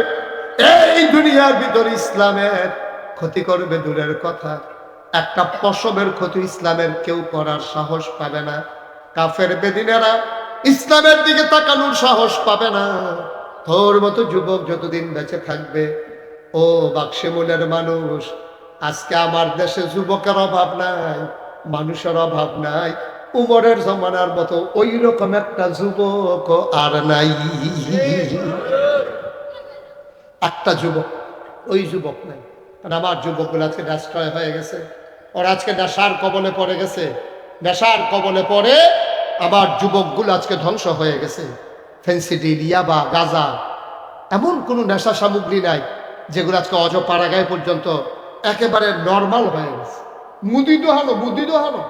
S1: এই দুনিয়ার ভিতর ইসলামের ক্ষতি করবে দূরের কথা, একটা পশমের ক্ষতি ইসলামের কেউ করার সাহস পাবে না। কাফের বেদিনেরা ইসলামের দিকে তাকানোর সাহস পাবে না। তোর মতো যুবক যতদিন বেঁচে থাকবে। ও বাক্সেমুলের মানুষ, আজকে আমার দেশে যুবকের অভাব নাই, মানুষের অভাব নাই। উমরের জমানার মতো ওই রকম একটা যুবক আর নাই। একটা যুবক, ওই যুবক নাই। কারণ আমার যুবকগুলো আজকে নেশায় হয়ে গেছে। ওরা আজকে নেশার কবলে পড়ে গেছে। নেশার কবলে পড়ে আমার যুবকগুলো আজকে ধ্বংস হয়ে গেছে। ফেন্সিডিল, ইয়াবা, গাঁজা, এমন কোনো নেশা সামগ্রী নাই যেগুলো আজকে অজপাড়াগায় পর্যন্ত একেবারে নর্মাল হয়ে গেছে। মুদি দোহানো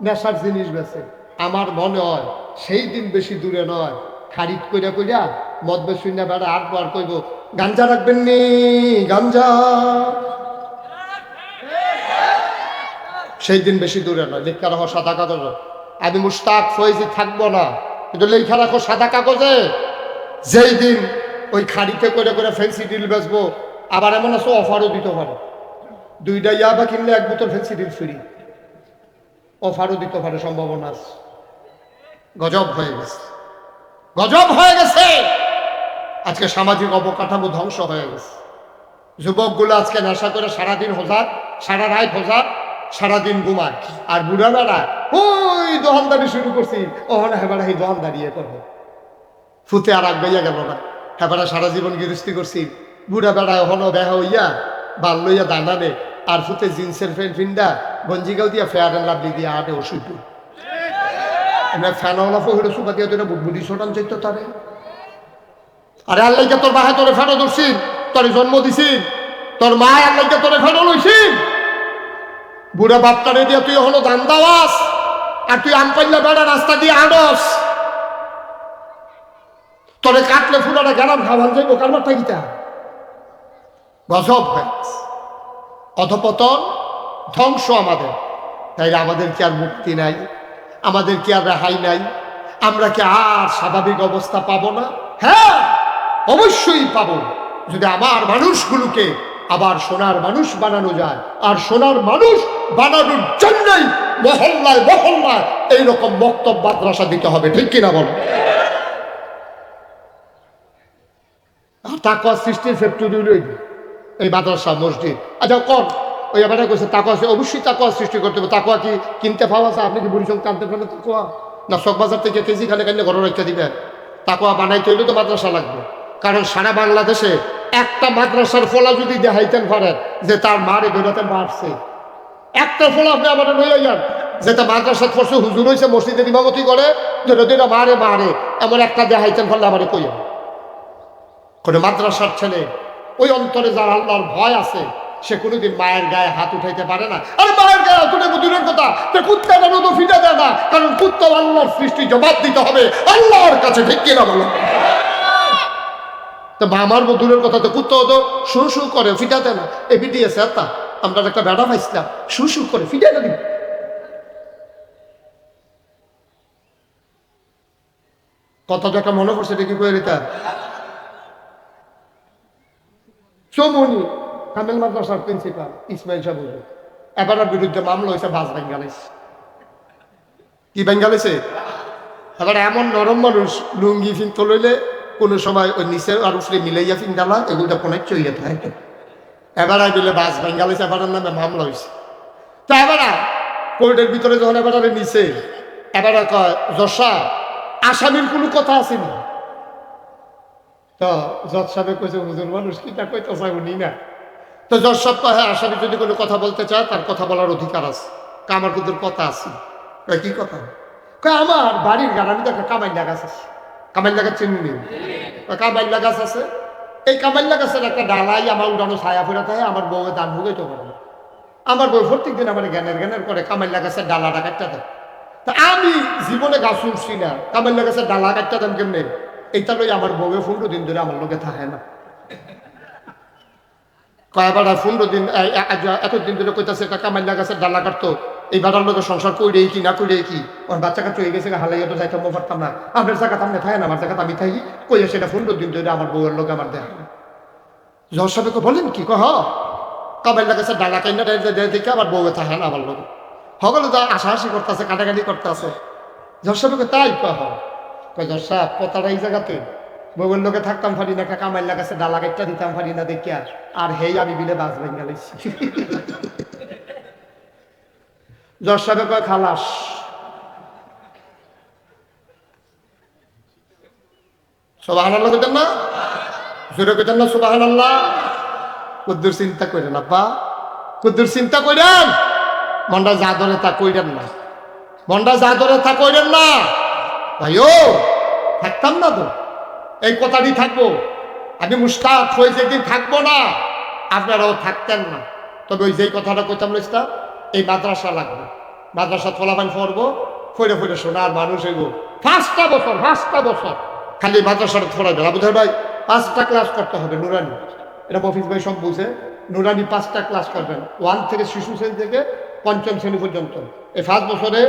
S1: নেশার জিনিস বেছে। আমার মনে হয় সেই দিন বেশি দূরে নয়, খারিদ কইরা মদ বেশি না বেড়া আর কইব, গাঞ্জা রাখবেন নি, গাঞ্জা। সেই দিন বেশি দূরে নয়। লেখা রাখো সাদা কাগজ, আমি মুশতাক ফয়েজি থাকবো না, কিন্তু লেখা রাখো সাদা কাগজে, যেই দিন ওই খাড়িতে করে ফেন্সি ডিল বেচবো। আবার এমন আছে অফারও দিতে পারে, 2টা ইয়াবা কিনলে 1 বোতল ফেন্সি ডিল ফ্রি, অফারও দিতে পারে, সম্ভাবনা আছে। গজব হয়ে গেছে, গজব হয়ে গেছে। আজকে সামাজিক অবকাঠামো ধ্বংস হয়ে গেছে। যুবকগুলো আজকে নেশা করে সারাদিন হোজাক, সারা রাত হোজাক, সারাদিন ঘুমায়। আর বুড়া বেড়া ওই দোকানদারি শুরু করছি, ওখানে হেবাড়া এই দোকানদারি করবো। ফুতে আর আগ গাইয়া গেল না, হেবাড়া সারা জীবন গৃহস্থী করছি। বুড়া বেড়া ওখানে দেখা হইয়া বাল লইয়া দানা নে, আর ফুতে জিন্সের প্যান্ট ফিন্ডা গঞ্জিগাল দিয়া ফেয়ার এন্ড লাভলি দিয়া আটে ওষুধ ফ্যানওয়ালা ফহির সুপা দিয়া তোরা বুদ্ধি ছোটান চাইতো তারে। আরে আল্লাহকে তোর বাহে তোরে ফেরো ধরছি, তোর জন্ম দিছি, তোর মা আল্লাহকে তোরে ফেরো লইছি। বুড়া বাপটারে দিয়ে তুই হলো ধান দাওয়াস, আর তুই আমপাল্লা বেড়া রাস্তা দিয়ে আড়স। তোরে কাটলে ফুলাটা গেলাম খাওয়ান যাইব, কারবার থাকিতা গজব হয়ে গেছে। অধপতন, ধ্বংস আমাদের। তাই আমাদের কি আর মুক্তি নাই? আমাদের কি আর রেহাই নাই? আমরা কি আর স্বাভাবিক অবস্থা পাবো না? হ্যাঁ, অবশ্যই পাবো, যদি আমার মানুষগুলোকে আবার সোনার মানুষ বানানো যায়। আর সোনার মানুষ বানানোর জন্যই মহল্লায় মহল্লায় এইরকম বক্তব্য মাদ্রাসা দিতে হবে, ঠিক কিনা বলো? তাকওয়া সৃষ্টির ফ্যাক্টরি এই মাদ্রাসা, মসজিদ। আচ্ছা কর, ওই ব্যাপারটা কইছে তাকওয়া, অবশ্যই তাকওয়া সৃষ্টি করতে হবে। তাকওয়া কি কিনতে পাওয়া যায়? আপনি কি বুড়ি সঙ্গে আনতে পারেন তাকওয়া? না চকবাজার থেকে কেজি খানে কানে ঘরে রেখে দিবেন? তাকওয়া বানাইতে হইলে তো মাদ্রাসা লাগবে। কারণ সারা বাংলাদেশে একটা মাদ্রাসার ফলা যদি দেখাইতেন পারেন যে তার মারে বেরোতে মারছে, একটা ফলা আপনি আমার লইয়া যান যেটা মাদ্রাসার ফসে হুজুর হয়েছে, মসজিদের ইমামতি করে, দুটা মারে এমন একটা দেখাইতেন পারলে আমারে কইয়া। কোনো মাদ্রাসার ছেলে ওই অন্তরে যার আল্লাহর ভয় আছে, সে কোনোদিন মায়ের গায়ে হাত উঠাইতে পারে না। আরে মায়ের গায়ে হাত উঠে দূরের কথা, কুত্তা যেন তো ফিটা দেয় না, কারণ কুত্তা আল্লাহর সৃষ্টি, জবাব দিতে হবে আল্লাহর কাছে, ঠিক কিনা বলো? তো আমার দূরের কথা, তো কুত্তা তো শু শু করে, ফিটা দেয় না। এ বিডিএস তা আমরা একটা বেড়া পাইছিলাম, শু শু করে ফিটা দেয়। কথাটা একটা মনে পড়ছে, এটা কি করে দিতা চৌমনি কামেল মাদ্রাসার প্রিন্সিপাল ইসমাইল সাহেব এবার বিরুদ্ধে মামলা হয়েছে বাস বেঙ্গালিস। কি বেঙ্গালিসে? এবার এমন নরম মানুষ, লুঙ্গি ফিনতে লইলে কোনো সময় ওই নিচে আর উফরে মিলাইয়া ফিনডালা এগুলো কোনো চইয়া থাকে। এবার বিলে বাস বেঙ্গালিস এবার নামে মামলা হয়েছে। তো এবার কোর্টের ভিতরে যখন এবার নিচে এবার কয় যশা আসামির কোনো কথা আছে না। তো জজ সাহেব কইছে হুজুর মানুষ কিটা কইতে চাই উনি না। তো জজ সাহেব কয় হ্যাঁ, আসামি যদি কোনো কথা বলতে চায় তার কথা বলার অধিকার আছে। আমার কিন্তু কথা আছে। কয় কি কথা? কয় আমার বাড়ির গাড়ানিতে একটা কামাইল্লা গাছ আছে। কামাইল্লা গাছ চিনি? কামাইল্লা গাছ আছে। এই কামাইল্লা গাছের একটা ডালাই আমার উড়ানো ছায়া ফেরা থাকে, আমার বউয়ে দান ভুগাইতে পারে না। আমার বউ প্রত্যেক দিন আমার জ্ঞানের করে কামাইল্লা গাছের ডালাটা কাটতে দেয়। তা আমি জীবনে গাছ উঠছি না, কামাইল্লা গাছের ডালা কাটতে দেন কেমনে? এইটা লই আমার বউয়ে 15 দিন ধরে আমার লোকে থাকে না। কয়বার 15 দিন এতদিন ধরে কইতাছে একটা কামাইল্লা গাছের ডালা কাটতো, এই বাড়ার লোকের সংসার কইরেই কি না কইরেই কি, ওর বাচ্চা কাচ্চা হয়ে গেছে, হালাইয়া তো যাইতে পারতাম না, আপনার জায়গা আমি থাকে না, আমার জায়গা আমি থাকি, কইয়া সেটা 15 দিন ধরে আমার বউয়ের লোক আমার দেখা। জজ সাহেবকে বলেন কি কহ কামাইল্লা গাছের ডালা কাইনা দেখে আমার বউয়ে থাকে না আমার লোক, সকলে যা হাসাহাসি করতেছে, কাটাকাটি করতেছে। জজ সাহেবকে তাই কহ কয় জজ সাহেব পতাটা এই জায়গাতে বউয়ের লোকে থাকতাম পারি না, একটা কামাইল্লা গাছের ডালা কাটটা দিতাম পারি না দেখিয়া, আর হেই আমি বিলে বাস বেঙ্গালিছি। জজ সাহেব কয় খালাস। সুবহানাল্লাহ কইতেন না? জোরে কইতেন না সুবহানাল্লাহ? কুদ্দুর চিন্তা করেন আব্বা, কুদ্দুর চিন্তা করেন, মনটা যা ধরে তা কইরেন না, মনটা যা ধরে তা কইরেন না। ভাইও থাকতাম না তো, এই কথাটি থাকবো, আমি মুস্তাক হয়ে যেদিন থাকবো না আপনারাও থাকতেন না। তবে ওই যেই কথাটা কইতাম লইস্তা, এই মাদ্রাসা লাগবে, মাদ্রাসা ফলাফান পড়বো, ফইরে ফইরে শোনার মানুষ হইব। 5টা বছর খালি মাদ্রাসাটা ফোরাবে না। বুঝলেন ভাই, 5টা ক্লাস করতে হবে নুরানি, এটা মফিজ ভাই সব বুঝে। নুরানি 5টা ক্লাস করবেন, 1 থেকে শিশু শ্রেণী থেকে 5ম শ্রেণী পর্যন্ত। এই 5 বছরে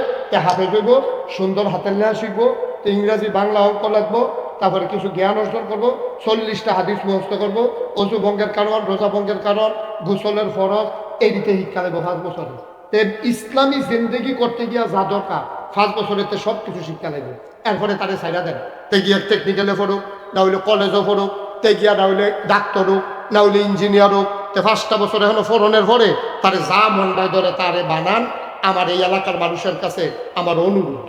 S1: হাফেজ হইব, সুন্দর হাতের লেখা শিখবো, ইংরাজি বাংলা অঙ্ক লাগবো, তারপরে কিছু জ্ঞান অর্জন করবো, 40টা হাদিস মুখস্থ করবো, অজু ভঙ্গের কারণ, রোজা ভঙ্গের কারণ, গোসলের ফরজ, এই দিকে শিক্ষা দেবো 5 বছরে। ইসলামী জিন্দেগি করতে গিয়া যা দরকার 5 বছরেতে সব কিছু শিক্ষা লাগবে। এরপরে তারে ছাইরা দেন, তে গিয়া টেকনিক্যালে পড়ুক, না হইলে কলেজও পড়ুক, তে গিয়া না হইলে ডাক্তার হোক, না হইলে ইঞ্জিনিয়ার হোক। 5টা বছর এখনো ফোরনের পরে তারে যা মনটায় ধরে তারে বানান। আমার এই এলাকার মানুষের কাছে আমার অনুরোধ,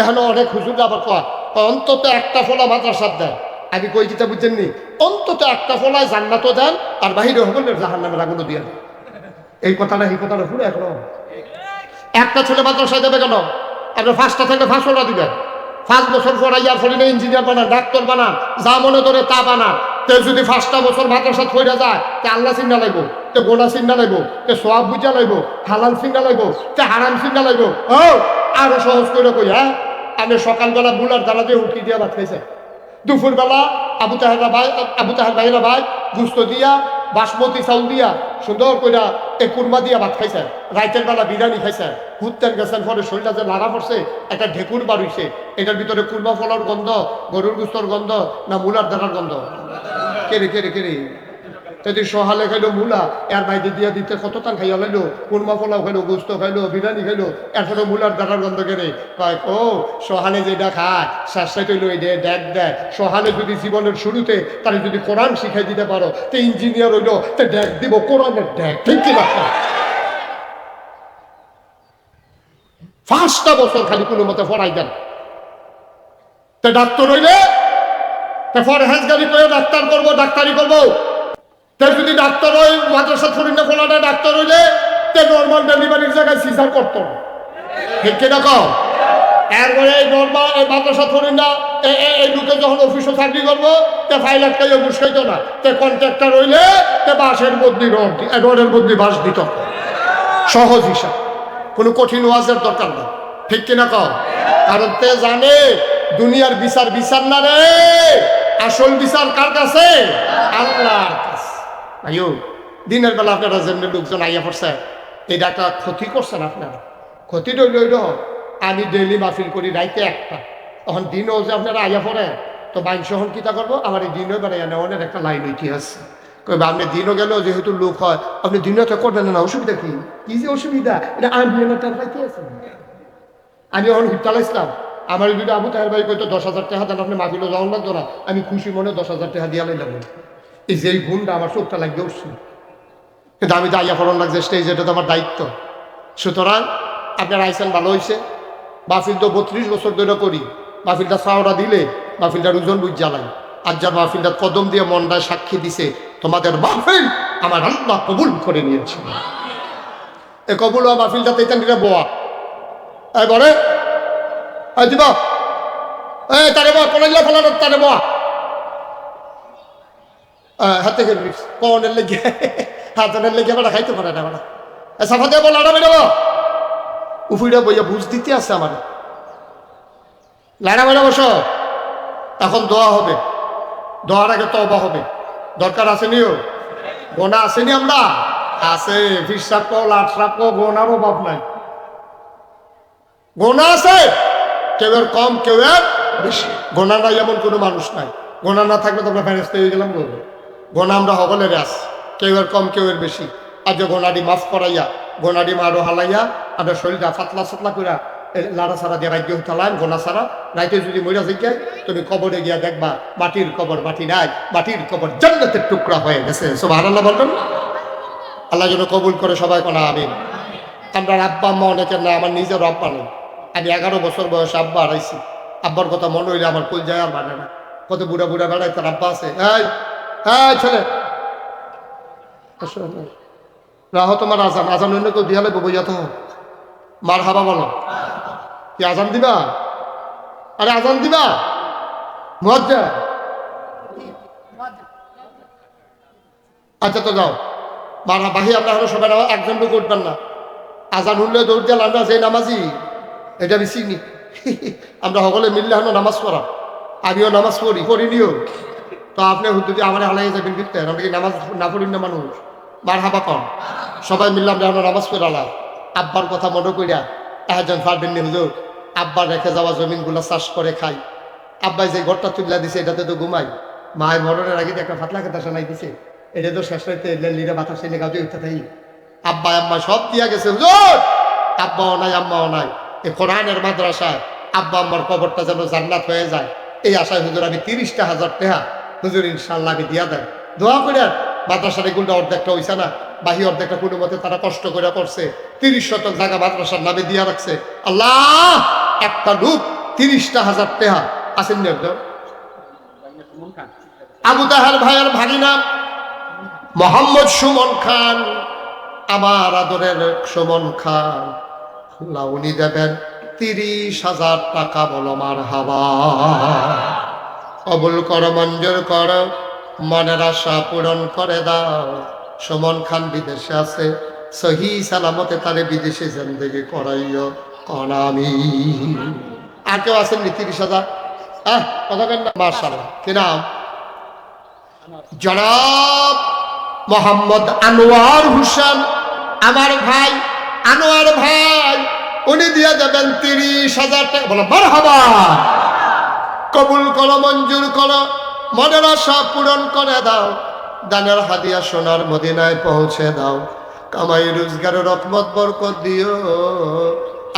S1: এখনো অনেক হুজুর আবার কয় অন্তত একটা ফলা মাদ্রাসা দেন। আমি কই কিতা বুঝছেননি, অন্তত একটা ফলায় জান্নাতও দেন, আর বাহিরে হবলের জাহান্নামের আগুনও দিয়ে দেন। এই কথাটা পুরো এখনো একটা ছেলে মাদ্রাসায় দেবে কেন? আপনি 5টা থেকে 5 ফলা দিবেন, 5 বছর পরে ইয়ার ফলে ইঞ্জিনিয়ার বানান, ডাক্তার বানান, যা মনে ধরে তা বানান। তে যদি 5টা বছর মাদ্রাসা ফইরা যায়, তে আল্লাহ চিন্তা লাগবো, তে গোনা চিন্তা লাগবো, তে সোয়াব বুঝা লাগবো, হালাল চিন্তা লাগবো, তে হারাম চিন্তা লাগবো। ও আরো সহজ করে কই, হ্যাঁ আমি সকালবেলা বুলার দানা দিয়ে উঠি দিয়া ভাত খাইছে, দুপুরবেলা আবু তাহের ভাইরা ভাই গুস্ত দিয়া বাসমতি চাউল দিয়া সুন্দর কইরা কুরমা দিয়া ভাত খাইছে, রাইতের বেলা বিরিয়ানি খাইছে, ঘুরতেন গেছেন, পরে শরীরটা যে লাড়া পড়ছে, একটা ঢেকুর বার হইছে, এটার ভিতরে কুরমা ফলার গন্ধ, গরুর গুস্তর গন্ধ, না মুলার দানার গন্ধ? কেরে যদি সহালে খাইলো মুলা, এর বাইরে দিয়া দিতে কত টান খাইয়া লাইলো, কুরমা ফলাও খাইলো, গুস্ত খাইলো, বিরিয়ানি খাইলো, এরপরে মুলার দানার গন্ধ কেড়ে কয় ও সহালে যেটা খায় শাসাই তৈলো এই ড্যাক দেয়। সহালে যদি জীবনের শুরুতে তারা যদি কোরআন শিখাই দিতে পারো, তো ইঞ্জিনিয়ার হইলো, তো ড্যাক দিব কোরআনের ড্যাক, ঠিক কি না? 5টা বছর খালি কোনো মতে পড়াই দেন। তো ডাক্তার হইলে ফরহেজ গাড়ি করে ডাক্তার করবো, ডাক্তারি করবো। তাই যদি ডাক্তার হয় মাদ্রাসা থরি না খোলাটা ডাক্তার হইলে তে নর্মাল ডেলিভারির জায়গায় সিজার করতো, ঠিক কিনা কও? এরপরে এই নর্মা এই মাদ্রাসা ধরি না এই লোকে যখন অফিসে চাকরি করবো তে ফাইল আটকাইয়া বুঝাইতো না তে কন্ট্রাক্টর হইলে তে বাঁশের বদলি রডের বদলি বাঁশ দিত সহজ হিসাব কোনো কঠিন ওয়াজের দরকার নেই ঠিক কিনা কও কারণ তে জানে দুনিয়ার বিচার বিচার না রে আসল বিচার কার কাছে আল্লাহর কাছে আইও দিনের বেলা আপনারা যেমনি লোকজন আইয়া পড়ছে এটা একটা ক্ষতি করছেন আপনারা ক্ষতি রইল আমি ডেইলি মাহফিল করি রাইতে একটা তখন দিনও যে আপনারা আইয়া পড়ে তো বাইশ হন কিতা করবো আমার এই দিনও বেড়াইয়া নেওয়ানের একটা লাইন ইতিহাস কইবা আপনি দিনও গেলেও যেহেতু লোক হয় আপনি দিনও তো করবেন না অসুবিধা কি কি যে অসুবিধা এটা আমি পাইতে আছেন আমি এখন হিপতাল ইসলাম আমার যদি আবু তাহের ভাই কইতো 10,000 টাকা দেন আপনি মাহফিলও যাওয়ান লাগতো না আমি খুশি মনে 10,000 টাকা দিয়া লাইলাম এই যে এই গুণটা আমার চোখটা লাগিয়ে উঠছে কিন্তু আমি তো আইয়া পড়ান লাগছে স্টেজ এটা তো আমার দায়িত্ব সুতরাং আপনার আইসেন ভালো হয়েছে মাহফিল তো 32 বছর ধরে করি মাহফিলটা চাওড়া দিলে মাহফিলটার ওজন বুঝ জ্বালাই আর যার মাহফিলটা কদম দিয়ে মনটায় সাক্ষী দিছে তোমাদের মাহফিল আমার আল্লাহ কবুল করে নিয়েছে এ কবুল মাহফিলটাতে এটা বোয়া এই বলে এই দিবা এই তারে বোয়া কলেজা ফেলানোর তারে বোয়া হাতে গেলি কনের লেগে হাতের লেগে বেড়া খাইতে পারে না বেড়া সাফা দিয়ে বল আড়া বেড়াবো উফুইটা বইয়া বুঝ দিতে আছে আমার লাড়া বেড়া বসো এখন দোয়া হবে দোয়ার আগে তওবা হবে দরকার আসেনিও গোনা আসেনি আমরা আছে ফিসাব কো লাট সাপ কো গোনার অভাব নাই গোনা আছে কেউ এর কম কেউ এর বেশি গোনা নাই এমন কোনো মানুষ নাই গোনা না থাকলে তো আমরা ফেরেশতা হয়ে গেলাম বলবো গোনা আমরা সকলের আছি কেউ এর কম কেউ এর বেশি আজ গোনাডি মাফ করাইয়া গোনাডি মারো হালাইয়া আমরা শরীরটা ফাতলা সাতলা করে লাড়া সারা দিয়ে রাজ্য চালান গোনা সারা রাইতে যদি মরিয়া যাই তুমি কবরে গিয়া দেখবা মাটির কবর মাটি নাই মাটির কবর জান্নাতের টুকরা হয়ে গেছে সুবহানাল্লাহ বলবেন আল্লাহ যেন কবুল করে সবাই কোনা আমিন আমরা আব্বা আম্মা অনেকের না আমার নিজের আব্বা নেই আমি 11 বছর বয়সে আব্বা হারাইছি আব্বার কথা মনে হইলে আমার কুল যায় আর মানে না কত বুড়া বুড়া বেড়ায় তার আব্বা আছে এই এই ছেলে রাহ তোমার আজান আজান অন্য কেউ দিয়ালে বইয়া তো মার হাবা বলো কি আজান দিবা আরে আজান দিবা মুয়াজ্জিন আচ্ছা তো যাও মারা বাহি আমরা হলো সবাই একজন লোক উঠবেন না আজান উঠলে দৌড় দিয়ে আমরা যে নামাজি এটা আমি চিনি আমরা সকলে মিললে হলো নামাজ পড়া আমিও নামাজ পড়িনিও তো আপনি যদি আমার হালাই যাবেন ফিরতে আমরা কি নামাজ না পড়ি না মানুষ মার হাবা কম সবাই মিললে আমরা হলো নামাজ পড়ালাম আব্বার কথা মনে করিয়া একজন পারবেন নি হুজুর আব্বার রেখে যাওয়া জমিনগুলো চাষ করে খাই আব্বাই যে ঘরটা তুললা দিছে এটাতে তো ঘুমাই মায়ের মরণের আগে একটা ফাতলা খেতা শোনাই দিছে এটা তো শেষ রাইতে লিরা বাতাস এনে গাছে উঠতে থাকি আব্বা আম্মা সব দিয়া গেছে হুজুর আব্বাও নাই আম্মাও নাই এই কোরআনের মাদ্রাসায় আব্বা আম্মার কবরটা যেন জান্নাত হয়ে যায় এই আশায় হুজুর আমি 30,000 টাকা হুজুর ইনশাল্লাহ আমি দিয়া দেয় দোয়া করে মাদ্রাসার এগুলো অর্ধেকটা হইছে না বাহি অর্ধেকটা কোনো মতে তারা কষ্ট করে করছে 30 শতক জায়গা মাদ্রাসার নামে দিয়া রাখছে আল্লাহ একটা লোক 30,000 টাকা আসেন নি একদম আবু তাহের ভাইয়ের ভাগিনা মোহাম্মদ সুমন খান আমার আদরের সুমন খান আল্লাহ উনি দেবেন 30,000 টাকা বলো মার হাবা কবুল কর মঞ্জুর কর মনের আশা পূরণ করে দাও সুমন খান বিদেশে আছে সহি সালামতে তারে বিদেশে জিন্দেগি করাইও কোন আমি আর কেউ আছেন নি 30,000 কথা কেন না মাশাআল্লাহ কি নাম জনাব মোহাম্মদ আনোয়ার হোসেন আমার ভাই আনোয়ার ভাই উনি দিয়ে দেবেন 30,000 টাকা বলো মারহাবা কবুল করো মঞ্জুর করো মনের আশা পূরণ করে দাও দানের হাদিয়া সোনার মদিনায় পৌঁছে দাও কামাই রোজগারের রহমত বরকত দিও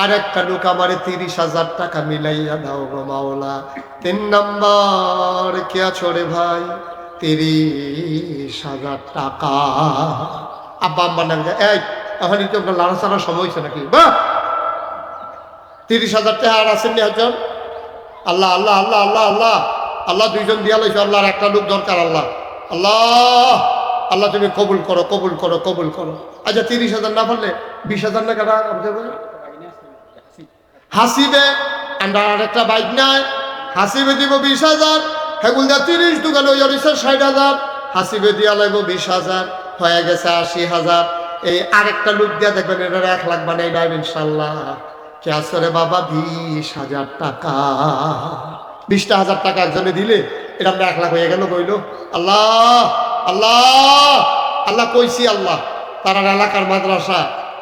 S1: আর একটা লোক আমার 30,000 টাকা মিলাইয়া দাও গো মাওলা 3 নম্বর কে আছো রে ভাই 30,000 টাকা আব্বা আম্মার নাম এই এখন তো আপনার লাড়া ছাড়ার সময় হয়েছে নাকি বাহ 30,000 টাকা আর আসেননি একজন আল্লাহ আল্লাহ আল্লাহ আল্লাহ আল্লাহ আল্লাহ দুইজন দিয়া লইছে আল্লাহর একটা লোক দরকার আল্লাহ আল্লাহ আল্লাহ তুমি কবুল করো কবুল করো কবুল করো আচ্ছা 30,000 না পারলে 20,000 টাকা হাসিবে আমরা আরেকটা বাইক নাই, হাসিবে দিব 20,000, হেগুল দা 30 দোকান ওই অরিসের 60,000, হাসিবে দিয়া লাগব 20,000, হয়ে গেছে 80,000। এই আরেকটা লুক দিয়া দেখবেন এটা 1 লাখ বানাই নাই ইনশাল্লাহ। কে আসরে বাবা 20,000 টাকা, 20,000 টাকা একজনে দিলে এটা আমরা 1 লাখ হয়ে গেল কইল। আল্লাহ আল্লাহ আল্লাহ কইছি আল্লাহ, তারা এলাকার মাদ্রাসা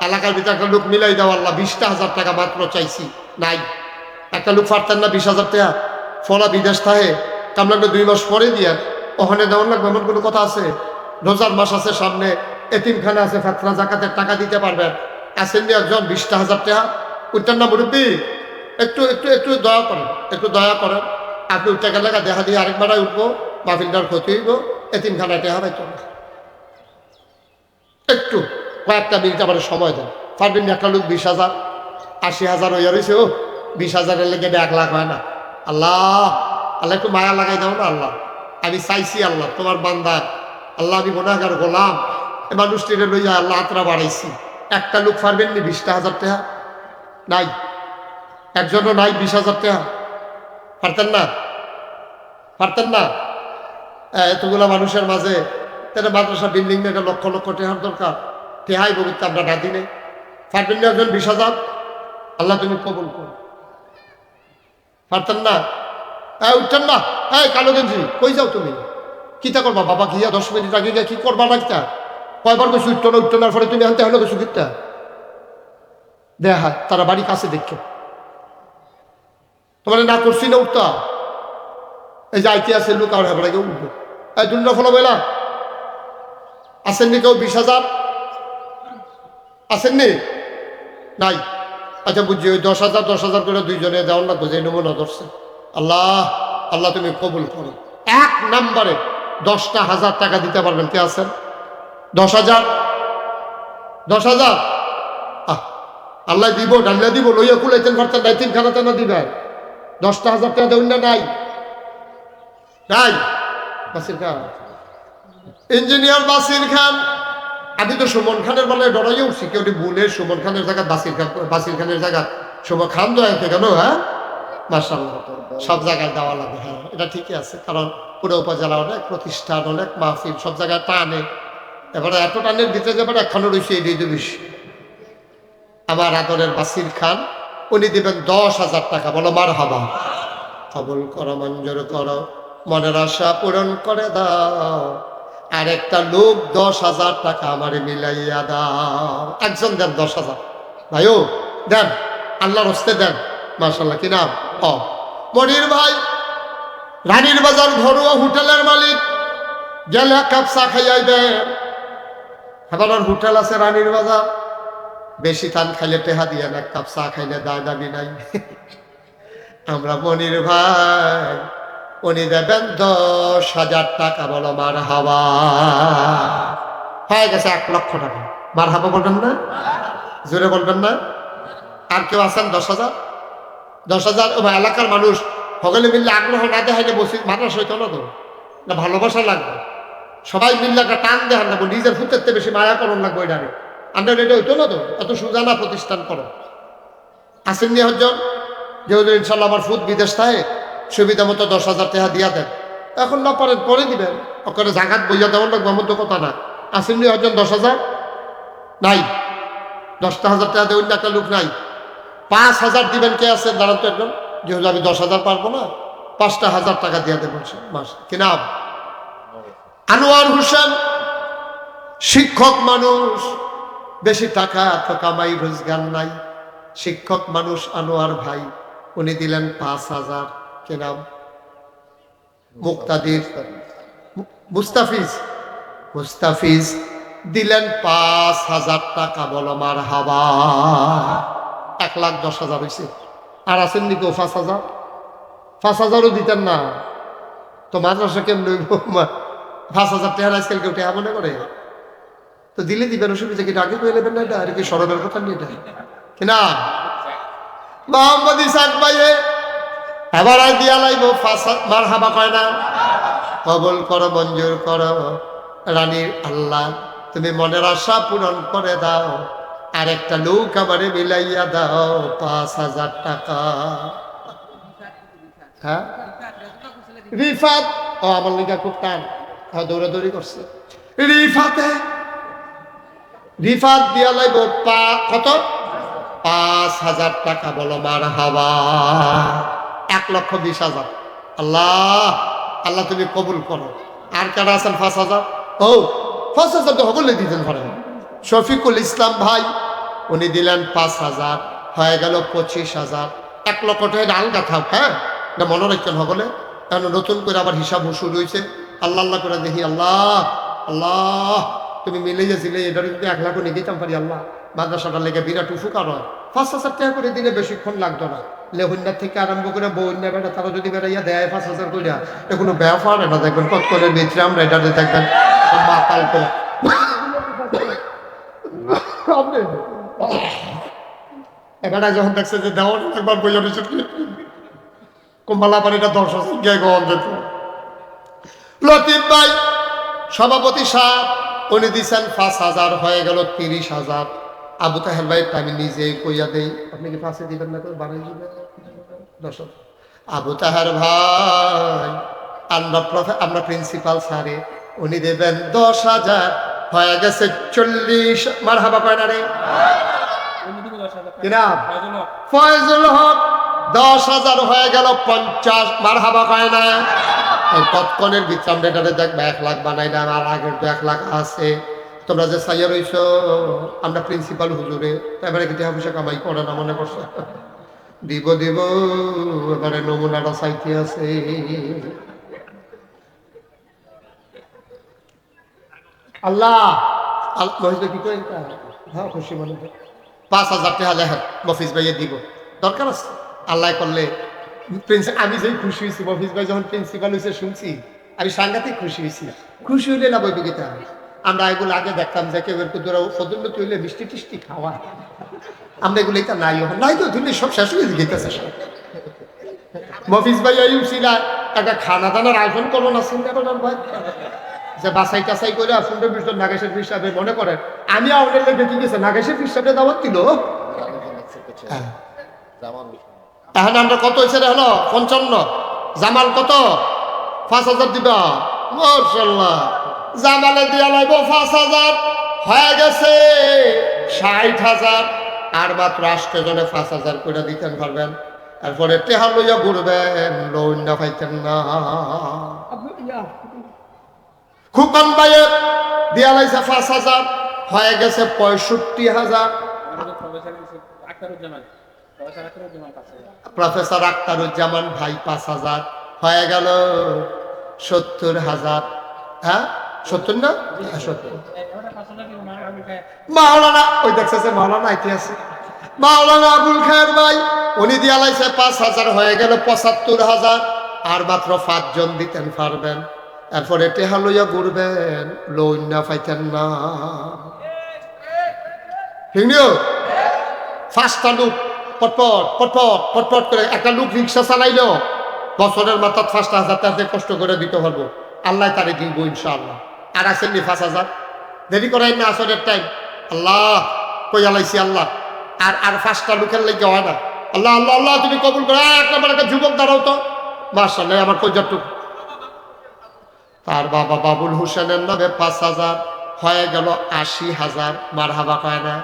S1: এলাকার ভিতরে একটা লোক মিলাই দাও আল্লাহ, 20,000 টাকা মাত্র চাইছি, নাই। একটা লোক পারতেন না 20,000 টাকা, ফলা বিদেশ থাকে, কামলাকে 2 মাস পরে দিয়ে ওখানে দেওয়ার লাগবে এমন কোনো কথা আছে? রোজার মাস আছে সামনে, এতিমখানা আছে, ফাতরা জাকাতের টাকা দিতে পারবেন, আসেন নি একজন 20,000 টাকা? উঠতেন না মুরব্বী? একটু একটু একটু দয়া করেন, একটু দয়া করেন। আপনি উঠতে গেলে দেখা দিয়ে আরেকবারাই উঠবো, মাহফিলটার ক্ষতি হইব, এতিমখানায় টাকা পাইতো না। একটু কয়েকটা মিনিট আমার সময় দেন, পারবেন না? একটা লোক 20,000, 80,000 হয়ে রয়েছে, ও 20,000 লেগে 1 লাখ হয় না। আল্লাহ আল্লাহ একটু মায়া লাগাই দাও না আল্লাহ। আমি চাইছি আল্লাহ তোমার বান্দা, আল্লাহ আমি গুনাহগার গোলাম, এই মানুষটিরে লইয়া আল্লাহ আত্রা বাড়াইছি। একটা লোক পারবেন নি 20,000 টাকা? নাই, একজনও নাই 20,000 টাকা। পারতেন না? পারতেন না? এতগুলা মানুষের মাঝে তাহলে মাদ্রাসা বিল্ডিং একটা লক্ষ লক্ষ টাকার দরকার, টেহাই বলতে আমরা না দিনে পারবেন না একজন 20,000? আল্লাহ তুমি কবুল করো। পারতেন না? উঠতেন না? কালো গেঞ্জি কই যাও তুমি? কিতা করবা বাবা? গিয়া 10 মিনিট আগে গিয়া কি করবা লাগতা? কয়বার কইছি উঠতো না, উঠতো না, পরে তুমি আনতে হলো কিছু কিতা দেখা তারা বাড়ি কাছে দেখছো, তোমার না করছি না উঠতা? এই যে আইতে আছে লোক আর হেবড়া কেউ উঠবো, এই দুটা ফলো বেলা আসেননি কেউ? 20,000 আসেননি? নাই। আচ্ছা বুঝছি, ওই 10,000 10,000 করে দুইজনে দেওয়ার লাগবে, যে নমুনা ধরছে। আল্লাহ আল্লাহ তুমি কবুল করো। 1 নম্বরে 10,000 টাকা দিতে পারবেন? কে আছেন? 10,000 10,000 আল্লাহ দিব, ডাল্লা দিব, লইয়া কুলাইতেন পারতেন না, তিনখানাতে না দিবেন। 10,000 টাকা দেউন না? নাই নাই। বাসির খান, ইঞ্জিনিয়ার বাসির খান, আমি তো সুমন খানের বেলায় ডরাই উঠছি, কেউ বলে সুমন খানের জায়গা বাসির খানের জায়গা সুমন খান তো আছে কেন? হ্যাঁ মাশাআল্লাহ, সব জায়গায় দেওয়া লাগে। হ্যাঁ এটা ঠিকই আছে, কারণ পুরো উপজেলা অনেক প্রতিষ্ঠান, অনেক মাহফিল, সব জায়গায় টানে। এবারে এত টানের ভিতরে যাবার একখানে রয়েছে এই বেশি। আমার আদরের বাসির খান উনি দিবেন 10,000 টাকা। বলো মারহাবা। কবুল করো, মঞ্জুর করো, মনের আশা পূরণ করে দাও। আর একটা লোক 10,000 টাকা আমারে মিলাইয়া দাও। একজন দেন 10,000, ভাইও দেন, আল্লাহর হস্তে দেন। মাশাআল্লাহ, কি নাম? মনির ভাই, রানীর বাজার ঘরোয়া হোটেলের মালিক, গেলে 1 কাপ চা খাইয়াই দেন। এবার হোটেল আছে রানীর বাজার, বেশি থান খাইলে টেহা দিয়ে 1 কাপ চা খাইলে দায় দাবি নাই। আমরা মনির ভাই, উনি দেবেন 10,000 টাকা। বলো মার হাবা। হয়ে গেছে 1 লক্ষ টাকা। মার হাবা বলবেন না? জোরে বলবেন না? আর কেউ আছেন? 10,000 10,000 এলাকার মানুষ সকলে মিললে আগ্রহ না দেখাইলে বসি মানুষ হইতো না তো, না ভালোবাসা লাগবে, সবাই মিললে একটা টান দেখান লাগবো, নিজের ফুটের বেশি মায়া করণ লাগবো। এটা আন্ডার এটা হইতো না তো, এত সুজানা প্রতিষ্ঠান করো। আসেননি হজন? যেহেতু ইনশাল্লাহ আমার ফুট বিদেশ থাকে, সুবিধা মতো 10,000 টাকা দিয়া দেন। এখন না পারেন পরে দিবেন, ওখানে জাগাত বইয়া দেওয়ার লাগবে এমন তো কথা না। আসেননি হজন? 10,000 নাই। 10,000 টাকা দেবেন না, একটা লোক নাই। 5,000 দিবেন? কে আছেন? দাঁড়ান তো একদম। যেহেতু আমি 10,000 পারবো না, 5,000 টাকা দিয়ে দেবেন মাস। কি নাম? আনোয়ার হোসেন, শিক্ষক মানুষ, বেশি টাকা তো কামাই রোজগার নাই, শিক্ষক মানুষ আনোয়ার ভাই, উনি দিলেন 5,000। কি নাম? মুক্তাদির, মুস্তাফিজ, মুস্তাফিজ দিলেন 5,000 টাকা। বলো মার হাবা। 1,10,000 হয়েছে। আর আছেন নি কেউ? 5,000 5,000ও দিতেন না তো মাদ্রাসা কেমন? 5,000 টাকা আজকাল কেউ টাকা মনে করে? তো দিলে দিবেন, অসুবিধা কি? আগে কয়ে নেবেন না? এটা আর কি সরবের কথা নিয়ে এটা কিনা? মোহাম্মদ ইসাক ভাইয়ে এবার আর দিয়া লাইব। মার হাবা কয় না? কবুল করো, মঞ্জুর করো। রানীর আল্লাহ তুমি মনের আশা পূরণ করে দাও। আর একটা লোক আমারে মিলাইয়া দাও 5,000 টাকা। হ্যাঁ রিফাত, ও আমার লিগা খুব টান, দৌড়াদৌড়ি করছে। রিফাত দিয়া লাগবো কত? 5,000 টাকা। বলো মার হাবা। 1,20,000। আল্লাহ আল্লাহ তুমি কবুল করো। আর কারা আছেন 5,000? ও 5,000 তো সকলে দিতেন পারেন। শফিকুল ইসলাম ভাই উনি দিলেন 5,000, হয়ে গেল 25,000। 1 লক্ষ টাকা আলগা থাক, হ্যাঁ না মনে রাখছেন সকলে। কারণ নতুন করে আবার হিসাব শুরু হয়েছে। আল্লাহ আল্লাহ করে দেখি, আল্লাহ আল্লাহ তুমি মিলে গেছিলে, এটা কিন্তু 1 লাখ নিয়ে দিতাম পারি। আল্লাহ মাদ্রাসাটার লেগে বিরাট উপকার হয়। 5,000 টাকা করে দিলে বেশিক্ষণ লাগতো না। লেহুন্যার থেকে আরম্ভ করে বউন্যা বেড়া তারা যদি বেড়াইয়া দেয় 5,000 করে, এটা কোনো ব্যাপার না। দেখবেন কত করে ভিতরে আমরা এটা দেখবেন মাতাল করে এবারে যখন দেখছে যে দেওয়ার একবার বইয়া নিচ্ছে কুম্বালা পানিটা 10,000 গিয়ে গম যেত। লতিফ ভাই সভাপতি সাহেব উনি দিচ্ছেন 5,000, হয়ে গেল 30,000। আবু তাহের ভাই আমি নিজে কইয়া দেই, আপনি কি 5 দিবেন না? বাড়ি দিবেন 10। আবু তাহের ভাই আমরা প্রিন্সিপাল স্যারে উনি দেবেন 10,000, হয়ে গেছে 40। মার হাবা কয় না রে কিনা? ফয়জুল হক 10,000, হয়ে গেল 50। মার হাবা কয় না? তৎক্ষণের বিচ্রামটারে দেখবে 1 লাখ বানাই না। আমার আগের তো 1 লাখ আছে। তোমরা যে সাইয়া রইছ আমরা প্রিন্সিপাল হুজুরে, এবারে কি টাকা পয়সা কামাই করে না মনে করছো? দিব এবারে নমুনাটা চাইতে আছে। আল্লাহ কি করে হ্যাঁ খুশি মনে 5,000 টাকা লেখা মফিজ ভাইয়ে দিব, দরকার আছে। আল্লাহ করলে আমি যেই খুশি হয়েছি, মফিজ ভাই যখন প্রিন্সিপাল হয়েছে শুনছি আমি সাংঘাতিক খুশি হয়েছি। খুশি হইলে না বৈবিকতা। আমরা এগুলো আগে দেখতাম যে কেউ পদোন্নতি হইলে মিষ্টি টিষ্টি খাওয়া, আমরা এগুলো এটা নাই নাই তো ধরলে সব শেষ হয়ে গেছে। মফিজ ভাই আইউছিলা একটা খানা দানার আয়োজন করো না, চিন্তা করার ভাই যে বাসাই টাসাই করে 15-20 জন নাগেশের হিসাবে মনে করেন। আমি আমাদের লেগে কি গেছে নাগেশের হিসাবে দাওয়াত দিল। এখন আমরা কত হয়েছে রে? হলো 55। জামাল কত? 5,000 দিবা। মাশাআল্লাহ জামালে দিয়া লাইব 5,000, হয়ে গেছে 60,000। আর মাত্র 8 জনে 5,000 করে দিতেন পারবেন। তারপরে টেহা লইয়া ঘুরবেন, লোন না পাইতেন না। খুকন ভাইয়ে দিয়া লাইছে 5,000, হয়ে গেছে 65,000। প্রফেসর আখতারুজ্জামান ভাই 5,000, হয়ে গেল 70,000। হ্যাঁ 70 না? 70। মাওলানা ওই দেখছে মাওলানা আইতে আছে, মাওলানা আবুল খায়ের ভাই উনি দিয়া লাইছে 5,000, হয়ে গেল 75,000। আর মাত্র 5 জন দিতেন পারবেন। এরপরে টেহা লইয়া ঘুরবেন, লোন না পাইতেন না। হিংনিও 5টা লোক পটপট পটপট পটপট করে একটা লোক রিক্সা চালাইলো, বছরের মাথার 5,000 টাকা কষ্ট করে দিতে পারবো। আল্লাহ তারে দিব ইনশাআল্লাহ। আর আসেননি 5,000 দেরি করাই না আসরের টাইম। আল্লাহ কইয়া লাইছি আল্লাহ আর আর 5টা লোকের লেগে হয় না। আল্লাহ আল্লাহ আল্লাহ তুমি কবুল করো। একটা যুবক দাঁড়াও তো, মাশাআল্লাহ আমার কইজারটুক। তার বাবা বাবুল হোসেনের নামে 5,000, হয়ে গেল 80,000। মার হাবা কয় না?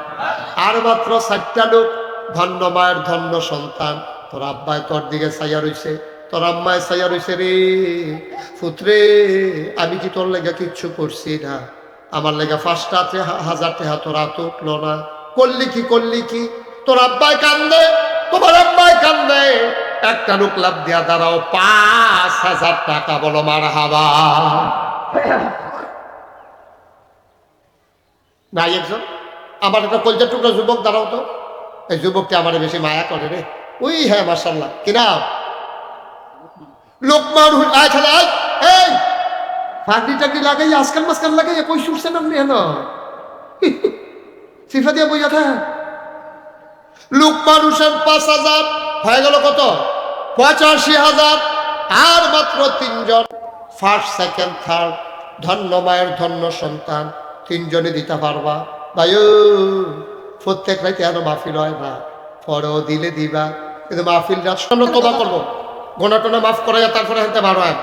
S1: আর মাত্র 4টা লোক, ধন্য মায়ের ধন্য সন্তান। তোর আব্বায় তোর দিকে চাইয়া রইছে, তোর আম্মায় চাইয়া রইছে রে পুত্রে, আমি কি তোর লেগে কিচ্ছু করছি না? আমার লেগে 5,000 টাকা তোরা তো উঠলো না, করলি কি? তোর আব্বায় কান্দে, তোমার আব্বায় কান্দে, একটা লোক লাভ দিয়া দাঁড়াও 5,000 টাকা। বলো মার হাবা। নাই একজন আমার একটা কলজার টুকরা যুবক দাঁড়াও তো। এই যুবকটি আমার বেশি মায়া করে রে। ওই হ্যাঁ মাশাআল্লাহ কিনা লোকমান এই ফাঁকি টাকি লাগাই আজকাল মাসকাল লাগাই কই শুনছেন আপনি? হেন সিফা দিয়া বইয়া থাক। লোকমান হোসেন 5,000, হয়ে গেল কত? 85,000। আর মাত্র 3 জন, ফার্স্ট সেকেন্ড থার্ড, ধন্য মায়ের ধন্য সন্তান, 3 জনে দিতে পারবা। ভাইও প্রত্যেক রাতে এত মাহফিল হয় না, পরেও দিলে দিবা, কিন্তু মাহফিল রাত তোবা করবো। গোনা টোনা মাফ করাইয়া তারপরে হাতে বারো হয়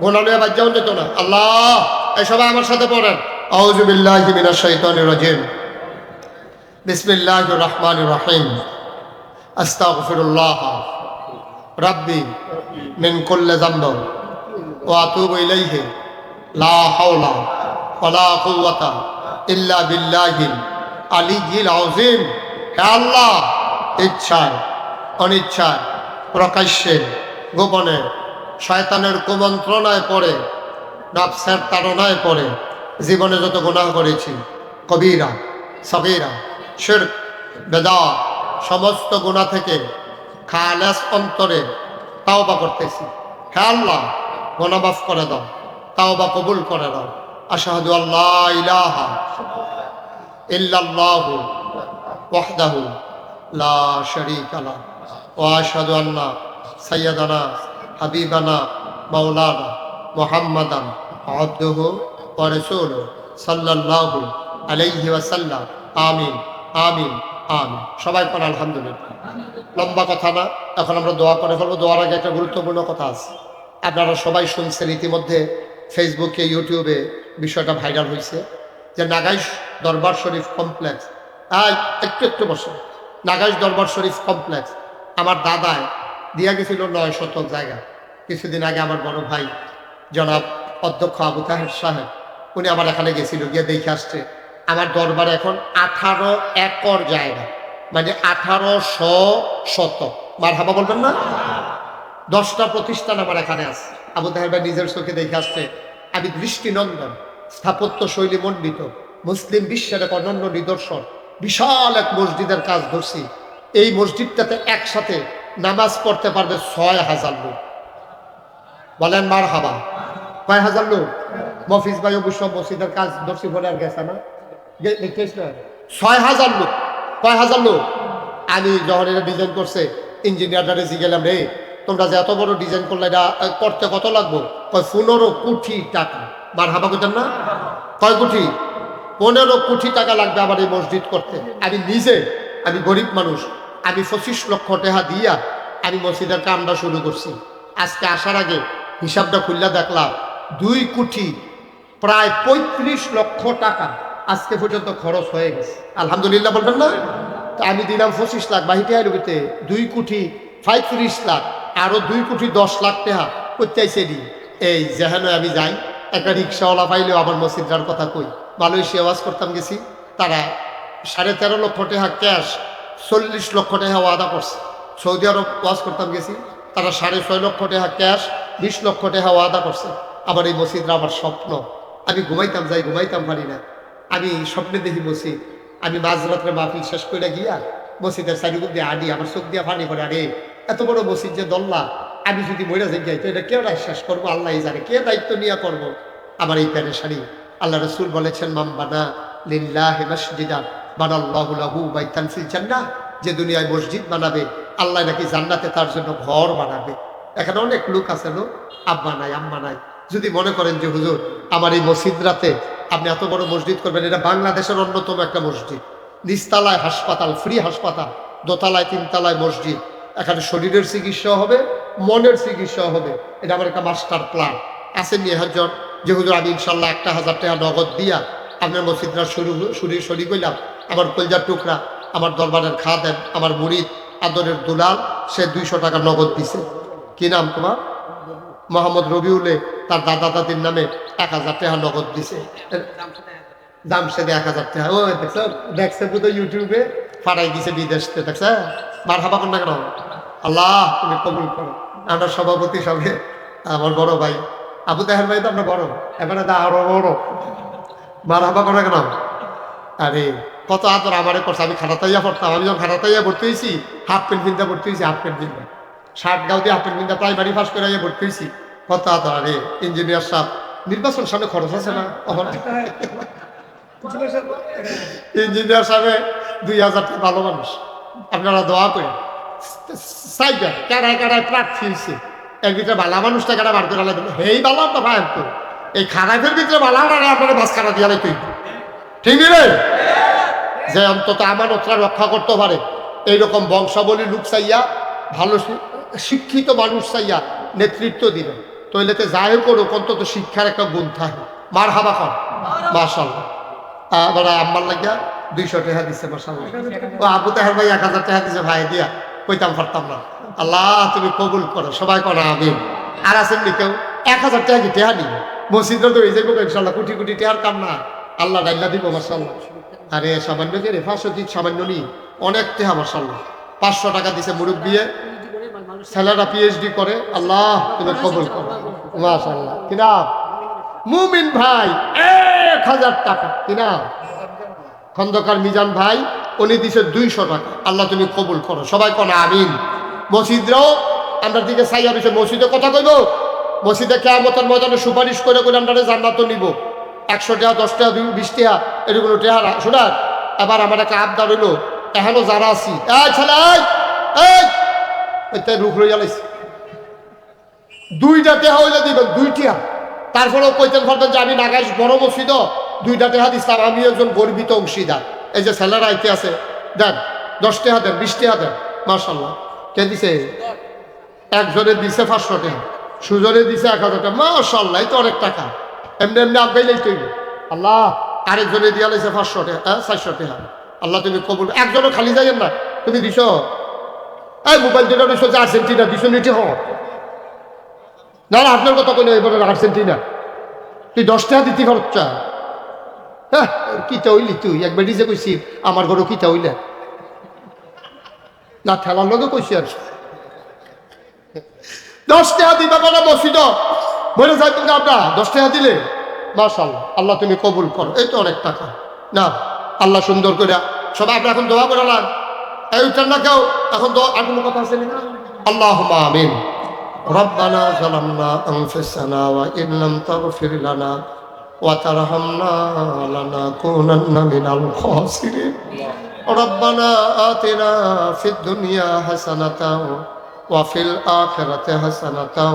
S1: গোনা লইয়া বাদ যাও যেত না। আল্লাহ এই সবাই আমার সাথে পড়েন আউযু বিল্লাহি মিনাশ শাইতানির রাজিম বিসমিল্লাহির রহমানির রহিম আস্তাগফিরুল্লাহ রাব্বি মিন কুল্লি যামব ওয়া আতুবু ইলাইহি লা হাওলা ওয়ালা কুওয়াতা ইল্লা বিল্লাহিল আলিয়্যিল আযীম। হে আল্লাহ, ইচ্ছায় অনিচ্ছায় প্রকাশ্যে গোপনে শয়তানের কুমন্ত্রণায় পড়ে নফসের তাড়নায় পড়ে জীবনে যত গুনাহ করেছি কবিরা সগীরা শিরক বেদাত সমস্ত গুনাহ থেকে খালেস অন্তরে তাওবা করতেছি। হে আল্লাহ, গুনাহ মাফ করে দাও, তাওবা কবুল করে দাও। আশহাদু আল্লা ইলাহা ইল্লাল্লাহু ওয়াহদাহু লা শারীকা লাহু ওয়া আশহাদু আন্না সাইয়্যিদানা হাবিবানা মাওলানা মুহাম্মাদান আবদুহু ওয়া রাসূলুহু সাল্লাল্লাহু আলাইহি ওয়াসাল্লাম। আমিন আমিন আমিন। সবাই পড়ে আলহামদুলিল্লাহ। লম্বা কথা না, এখন আমরা দোয়া করে ফেলবো। দোয়ার আগে একটা গুরুত্বপূর্ণ কথা আছে। আপনারা সবাই শুনছেন, ইতিমধ্যে ফেসবুকে ইউটিউবে বিষয়টা ভাইরাল হয়েছে যে নাগাইশ দরবার শরীফ কমপ্লেক্স, একটু বসে, নাগাইশ দরবার শরীফ কমপ্লেক্স আমার দাদায় দিয়া গেছিল 9 শতক জায়গা। কিছুদিন আগে আমার বড় ভাই জনাব অধ্যক্ষ আবু তাহের সাহেব উনি আমার এখানে গেছিল, গিয়ে দেখে আসছে আমার দরবারে এখন 18 একর জায়গা, মানে 1800 শতক। মারহাবা বলবেন না? 10টা প্রতিষ্ঠান আমার এখানে আছে। আবু তাহের ভাই নিজের চোখে দেখে আসছে। আমি দৃষ্টিনন্দন, স্থাপত্য শৈলী মণ্ডিত, মুসলিম বিশ্বের এক অনন্য নিদর্শন বিশাল এক মসজিদের কাজ ধরছি। এই মসজিদটাতে একসাথে নামাজ পড়তে পারবে 6000 লোক। বলেন মারহাবা। কয় হাজার লোক? মফিজ ভাই অবশ্য মসজিদের কাজ ধরছি বলে আর গেছে না, 6000 লোক। কয় হাজার লোক? আমি যখন এটা ডিজাইন করছে ইঞ্জিনিয়াররা গেলাম, রে তোমরা যে এত বড় ডিজাইন করলে এটা করতে কত লাগবো? কয় 15 কোটি টাকা। মারহাবা কইতেন না? কয় কোটি? 15 কোটি টাকা লাগবে আমার এই মসজিদ করতে। আমি নিজে, আমি গরিব মানুষ, আমি 25 লক্ষ টাকা দিয়া আমি মসজিদের কামটা শুরু করছি। আজকে আসার আগে হিসাবটা খুললা দেখলাম 2 কোটি প্রায় 35 লক্ষ টাকা আজকে পর্যন্ত খরচ হয়ে গেছে। আলহামদুলিল্লাহ বলবেন না? তো আমি দিলাম 25 লাখ বাহিটিয়া রুপিতে, 2 কোটি 35 লাখ, আরো 2 কোটি 10 লাখ টাকা করতেছে দি। এই যেহেন আমি যাই, একটা রিক্সাওয়ালা পাইলেও আমার মসজিদার কথা কই। মালয়েশিয়া ওয়াজ করতাম গেছি, তারা 13.5 লক্ষ টাকা ক্যাশ, 40 লক্ষ টাকা ওয়াদা করছে। সৌদি আরব ওয়াজ করতাম গেছি, তারা 6.5 লক্ষ টাকা ক্যাশ, 20 লক্ষ টাকা ওয়াদা করছে। আমার এই মসজিদরা আমার স্বপ্ন। আমি ঘুমাইতাম যাই, ঘুমাইতাম পারি না। আমি স্বপ্নে দেখি মসজিদ। আমি মাঝরাত্রে মাহফিল শেষ করে গিয়া মসজিদের চারিদিক দিয়ে আনি, আমার চোখ দিয়ে পানি করে, আরে এত বড় মসজিদ যে দল্লা, আমি যদি মরে যাই তো এটা কেউ শেষ করবো? আল্লাহ জানে কে দায়িত্ব নিয়ে করবো। আমার এই পেরেশানি। আল্লাহ রসুল বলেছেন, মামবানা লিল্লাহি মাসজিদান বানাল্লাহু লাহু বাইতান ফিল জান্নাহ। যে দুনিয়ায় মসজিদ বানাবে, আল্লাহ নাকি জান্নাতে তার জন্য ঘর বানাবে। এখানে অনেক লোক আছে, লোক আব্বা নাই আম্মা নাই। যদি মনে করেন যে হুজুর আমার এই মসজিদরাতে আপনি এত বড় মসজিদ করবেন, এটা বাংলাদেশের অন্যতম একটা মসজিদ। নিচতলায় হাসপাতাল, ফ্রি হাসপাতাল, দোতলায় 3 তলায় মসজিদ। এখানে শরীরের চিকিৎসা হবে, মনের চিকিৎসা হবে। এটা আমার একটা মাস্টার প্ল্যান আছে। নিয়ে হাজার যে হুজুর আমি ইনশাল্লাহ 1000 টাকা নগদ দিয়া আপনার মসজিদরা শরীর করলাম। আমার কলজার টুকরা, আমার দরবারের খাদেম, আমার মুরিদ, আদরের দুলাল, সে 200 টাকা নগদ দিছে। কি নাম তোমার? মোহাম্মদ রবিউলে তার দাদা দাদির নামে 1000 টাকা নগদ দিছে। জামশেদে 1000 টাকা। ও দেখছে বোধহয় ইউটিউবে ফাটাই দিছে বিদেশে, দেখছে? মারহাবা কর না কেন? আল্লাহ তুমি কবুল করো। আমরা সভাপতি সঙ্গে আমার বড় ভাই আবু তাহের ভাই তো আমরা বড়, এবারে দা আরো বড়। মারহাবা কর না কেন? আরে কত আদর আমারে করছে। আমি খানাতাইয়া পড়তাম, আমি যখন খানাতাইয়া ভর্তি হয়েছি হাফ প্যান্ট পিন্ধা ভর্তি হয়েছি, হাফ প্যান্ট পিন্ধা, শার্ট গাও দিয়ে হাফ প্যান্ট পিন্ধা প্রাইমারি ফার্স্ট করে ভর্তি হয়েছি। কত আদর। আরে ইঞ্জিনিয়ার সাহেব, নির্বাচন সামনে খরচ আছে না? ইঞ্জিনিয়ার সাহেবে 2000 টাকা, ভালো মানুষ। আপনারা দোয়া করেন। সাইকেল কারায় কারায় প্রার্থী হয়েছে, এর ভিতরে বালা মানুষটা কারা বার করে লাগবে। হেই বালা তো ভাই, তো এই খারাপের ভিতরে বালা আপনারা বাস কাটা দিয়ে তুই ঠিক রে, যে অন্তত আমানতরা রক্ষা করতে পারে। এইরকম বংশাবলী লুক চাইয়া ভালো শিক্ষিত মানুষ চাইয়া নেতৃত্ব দিবেন, তৈলেতে যাই করুক অন্তত শিক্ষার একটা গুণ থাকে। মার হাবা কর মাশাআল্লাহ। আবার আম্মার লাগিয়া 200 টাকা দিচ্ছে মাশাআল্লাহ। ও আবু তাহের ভাই 1000 টাকা দিচ্ছে ভাই দিয়া কইতাম পারতাম না। আল্লাহ তুমি কবুল করো, সবাই করো আমিন। আর আছেন নি কেউ 1000 টাকা কি টাকা নিবে মসজিদে তো হয়ে যাবো ইনশাল্লাহ, কোটি কোটি টাকার কাম না, আল্লাহ ডাইল্লা দিব মাশাআল্লাহ। আরে সামান্য কে রে 500 দিক সামান্য নি অনেক টাকা মাশাআল্লাহ। 500 টাকা দিছে মুরব্বী, ছেলেরা পিএইচডি করে, আল্লাহ তুমি কবুল করো মাশাআল্লাহ। কি নাম? মুমিন ভাই 1000 টাকা। কি নাম? খন্দকার মিজান ভাই, উনি দিছে 200 টাকা। আল্লাহ তুমি কবুল করো, সবাই কোন আমিন। মসজিদরাও আমরা দিকে চাইয়া রয়েছে, মসজিদে কথা কইব, মসজিদে কিয়ামতের ময়দানে সুপারিশ করে করে আমরা জান্নাত নিব। 100 টাকা 10 টাকা 20 টাকা এরকম টাকা শোনার। এবার আমার একটা আবদার হইলো, এখনো যারা আছি ছেলে এই রুখ রইয়া লাইছি 2টা টাকা হইলে দিবেন, 2 টাকা। তারপরেও কইতেন পারতেন যে আমি নাগাইশ বড় মসজিদ 2টা টাকা দিচ্ছিলাম, আমি একজন গর্বিত অংশীদার। এই যে ছেলেরা আইতে আছে দেন 10 টাকা দেন, 20 টাকা দেন মাশাআল্লাহ। কে দিছে? একজনে দিছে 500 টাকা, সুজনে দিছে 1000 টাকা মাশাআল্লাহ। এই তো অনেক টাকা, এমনি এমনি আগাইলেই তৈরি আল্লাহ। আরেকজনে দিয়া লাইছে 500 টাকা 400 টাকা। আল্লাহ তুমি কবুল। একজনও খালি যাইয়েন না, তুমি দিছ এই মোবাইল যেটা দিছ যে আর্জেন্টিনা দিছ নিতে হ না না, আপনার কথা কইলে এবার আর্জেন্টিনা তুই 10 টাকা দিতে খরচা। হ্যাঁ কিতা হইলি তুই? একবার ডিজে কইছি আমার ঘরও কিতা হইলে না, ঠেলার লগে কইছি আর 10 টাকা দিবা কেন বসিত বলে যাই তুমি আপনার 10 টাকা দিলে মাশাআল্লাহ। আল্লাহ তুমি কবুল করো, এই তো অনেক টাকা না। আল্লাহ সুন্দর করে সবাই আপনি এখন দোয়া করে লান এই উঠান না কেউ এখন দোয়া। আর কোনো কথা আছে না? আল্লাহুম্মা আমিন। রব্বানা যালামনা আনফুসানা ওয়া ইন লাম তাগফির লানা ওয়া তারহামনা লানাকুনান্না মিনাল খাসিরিন। রব্বানা আতিনা ফিদ দুনিয়া হাসানাতাও ওয়া ফিল আখিরাতি হাসানাতাও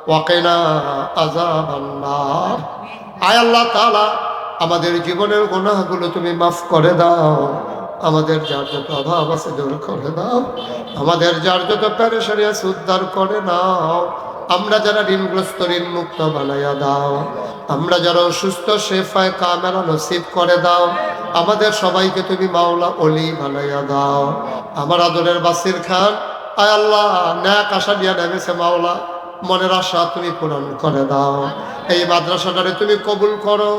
S1: ওয়া কিনা আযাবান নার। আয় আল্লাহ তাআলা আমাদের জীবনের গুনাহগুলো তুমি মাফ করে দাও, আমাদের যার যত অভাব আছে দূর করে দাও, আমাদের যার যত পেরেশানি আছে উদ্ধার করে নাও। আমরা যারা ঋণগ্রস্ত ঋণ মুক্ত বানাইয়া দাও, আমরা যারা অসুস্থ শেফায়ে কামেলা নসিব করে দাও। আমাদের সবাইকে তুমি মাওলা ওলি বানাইয়া দাও। আমার আদরের বাসির খান আয় আল্লাহ ন্যাক আশা নিয়ে নেমেছে মাওলা, মনের আশা তুমি পূরণ করে দাও। এই মাদ্রাসাটারে তুমি কবুল করো,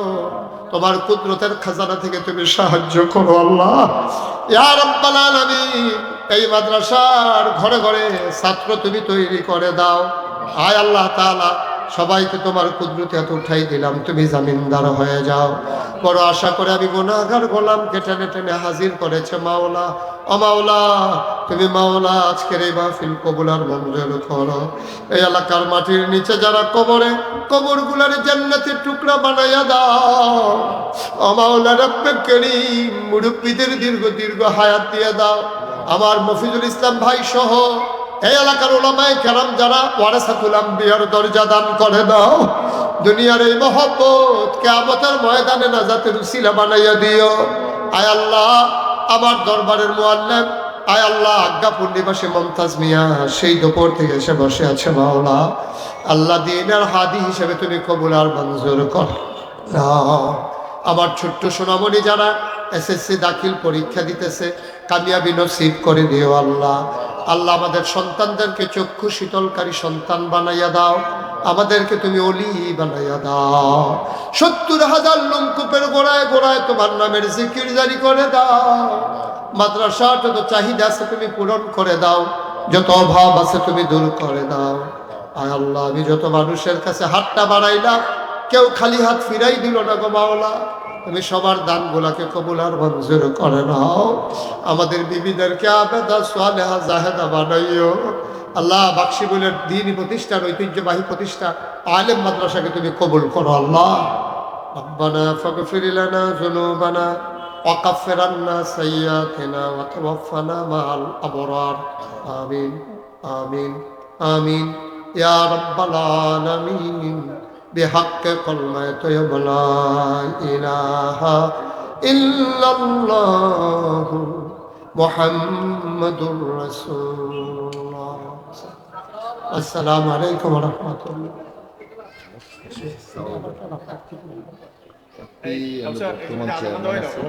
S1: তোমার কুদরতের খাজানা থেকে তুমি সাহায্য করো আল্লাহ ইয়া রাব্বাল আলামিন। এই মাদ্রাসার ঘরে ঘরে ছাত্র তুমি তৈরি করে দাও। আয় আল্লাহ তাআলা সবাইকে তোমার কুদরতে হাতে উঠাই দিলাম, তুমি জামিনদার হয়ে যাও। বড় আশা করে আমি গুনাহগার গোলামকে টেনে টেনে হাজির করেছে মাওলা। ও মাওলা তুমি মাওলা আজকের এই মাহফিল কবুল আর মঞ্জুর করো। এই এলাকার মাটির নিচে যারা কবরগুলার জান্নাতের টুকরা বানাইয়া দাও। ও মাওলা রব্বে করিম মুরব্বিদের দীর্ঘ হায়াত দিয়ে দাও। আমার মফিজুল ইসলাম ভাই সহ এই এলাকার উলামায়ে কেরাম যারা ওয়ারাসাতুল আম্বিয়ার দরজা দান করে দাও। দুনিয়ার এই মহব্বত কিয়ামতের ময়দানে নাজাতের উসিলা বানাইয়া দিও। আয় আল্লাহ আমার দরবারের মুআল্লিম আয় আল্লাহ আজ্ঞাপুর নিবাসী মমতাজ মিয়া সেই দুপুর থেকে এসে বসে আছে মাওলা। আল্লাহ দ্বীনের হাদি হিসেবে তুমি কবুল আর মঞ্জুর কর নাও। আমার ছোট্ট সোনামণি যারা এসএসসি দাখিল পরীক্ষা দিতেছে কামিয়াবি নসিব করে দিও আল্লাহ। আল্লাহ আমাদের সন্তানদেরকে চক্ষু শীতলকারী সন্তান বানাইয়া দাও, আমাদেরকে তুমি অলি বানাইয়া দাও। 70,000 লঙ্কুপের গোড়ায় গোড়ায় তোমার নামের জিকির জারি করে দাও। মাদ্রাসার যত চাহিদা আছে তুমি পূরণ করে দাও, যত অভাব আছে তুমি দূর করে দাও। আয় আল্লাহ আমি যত মানুষের কাছে হাতটা বাড়াইলাম কেউ খালি হাত ফিরাই দিল না গো মাওলা, তুমি সবার দানগুলাকে কবুল আর মঞ্জুর করে নাও। আমাদের বিবিদেরকে আবেদা সালেহা জাহেদা বানাইও আল্লাহ। বাক্সিবুলের দ্বীনি প্রতিষ্ঠান ঐতিহ্যবাহী প্রতিষ্ঠা আলেম মাদ্রাসাকে তুমি কবুল করো আল্লাহ। রব্বানা ফাগফির লানা যুনুবানা ওয়া কাফির আন্না সাইয়্যাতিনা ওয়া তাওয়াফানা মাআল আবরার। আমিন আমিন আমিন ইয়া রাব্বাল আলামিন। بحق كلمة طيبة لا إله إلا الله محمد رسول الله. আসসালামু আলাইকুম রহমতুল্লাহ।
S2: বর্তমান চেয়ারম্যান আছে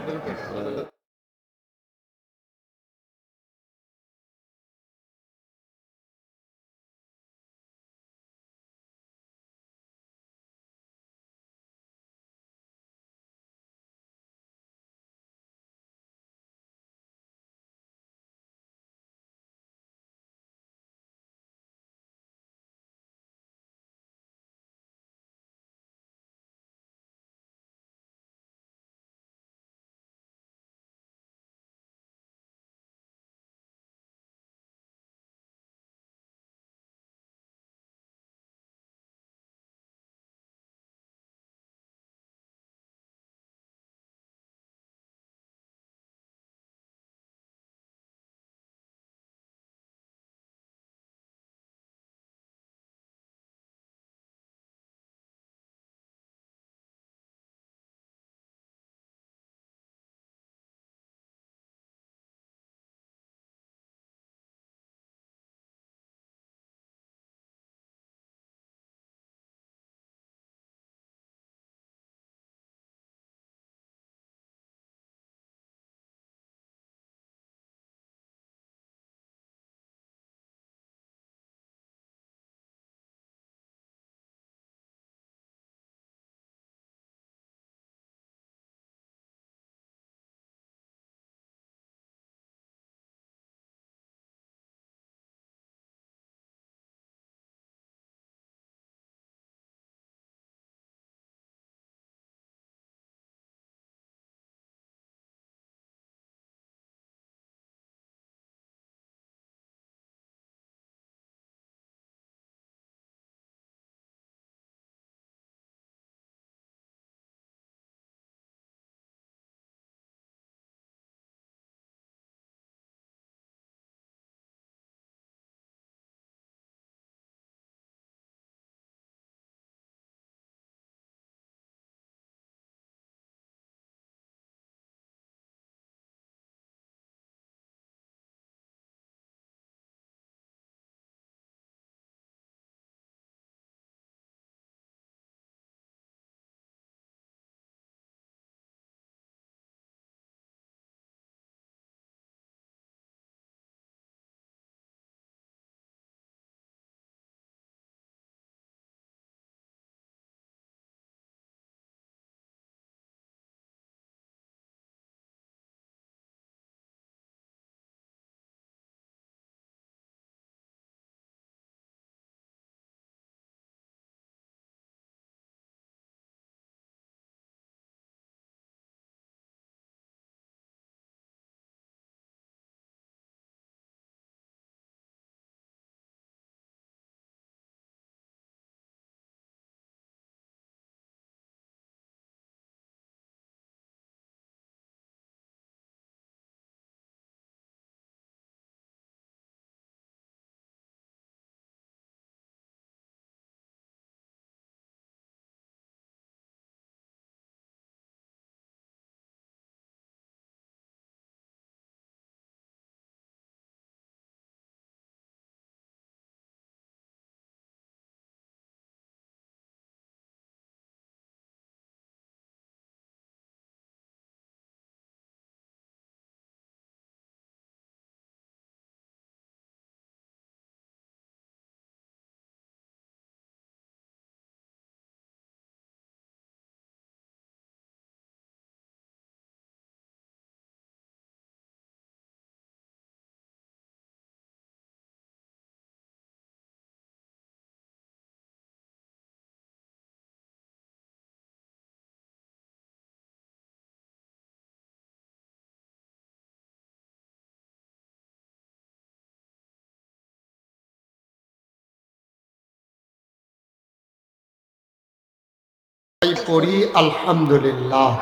S1: পড়ি আলহামদুলিল্লাহ।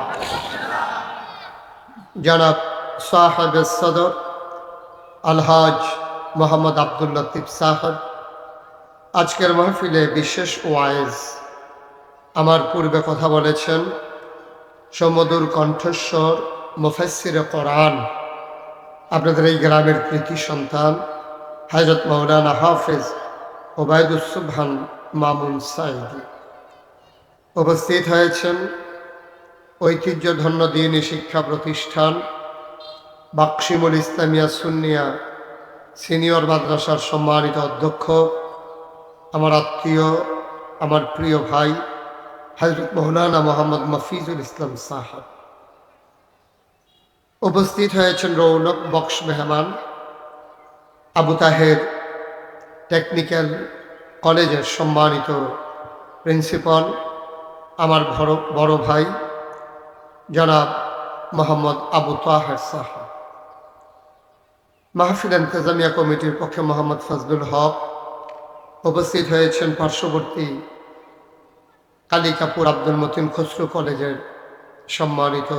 S1: জনাব সাহেব সদর আলহাজ মোহাম্মদ আব্দুল লতিফ সাহেব আজকের মাহফিলে বিশেষ ওয়াইজ আমার পূর্বে কথা বলেছেন। সমুদুর কণ্ঠস্বর মুফাসসিরে কোরআন, আপনাদের এই গ্রামের কৃতি সন্তান হযরত মাওলানা হাফেজ ওবায়দুস সুবহান মামুন সাঈদী উপস্থিত হয়েছেন ঐতিহ্যধন্য দ্বীনী শিক্ষা প্রতিষ্ঠান বাকশিমুল ইসলামিয়া সুন্নিয়া সিনিয়র মাদ্রাসার সম্মানিত অধ্যক্ষ, আমার আত্মীয়, আমার প্রিয় ভাই হযরত মৌলানা মোহাম্মদ মফিজুল ইসলাম সাহেব। উপস্থিত হয়েছেন রৌনক বক্স মেহমান আবু তাহের টেকনিক্যাল কলেজের সম্মানিত প্রিন্সিপাল, আমার বড় ভাই জনাব মোহাম্মদ আবু তাহের সাহেব। মাহফিল ইন্তেজামিয়া কমিটির পক্ষে মোহাম্মদ ফজলুল হক। উপস্থিত হয়েছেন পার্শ্ববর্তী কালিকাপুর আব্দুল মতিন খসরু কলেজের সম্মানিত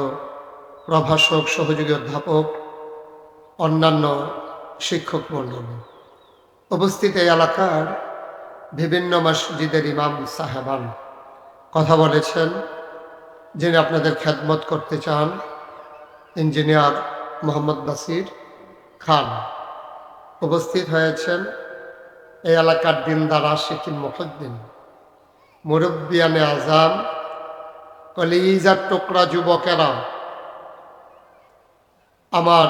S1: প্রভাষক, সহযোগী অধ্যাপক, অন্যান্য শিক্ষক মণ্ডলী। উপস্থিত এই এলাকার বিভিন্ন মসজিদের ইমাম সাহেবান কথা বলেছেন। যিনি আপনাদের খেদমত করতে চান ইঞ্জিনিয়ার মোহাম্মদ বাসির খান। উপস্থিত হয়েছেন এই এলাকার দিনদার আশিকিন মুহিদ্দিন, মুরব্বিয়ানে আজাম, কলিজার টুকরা যুবকেরা, আমার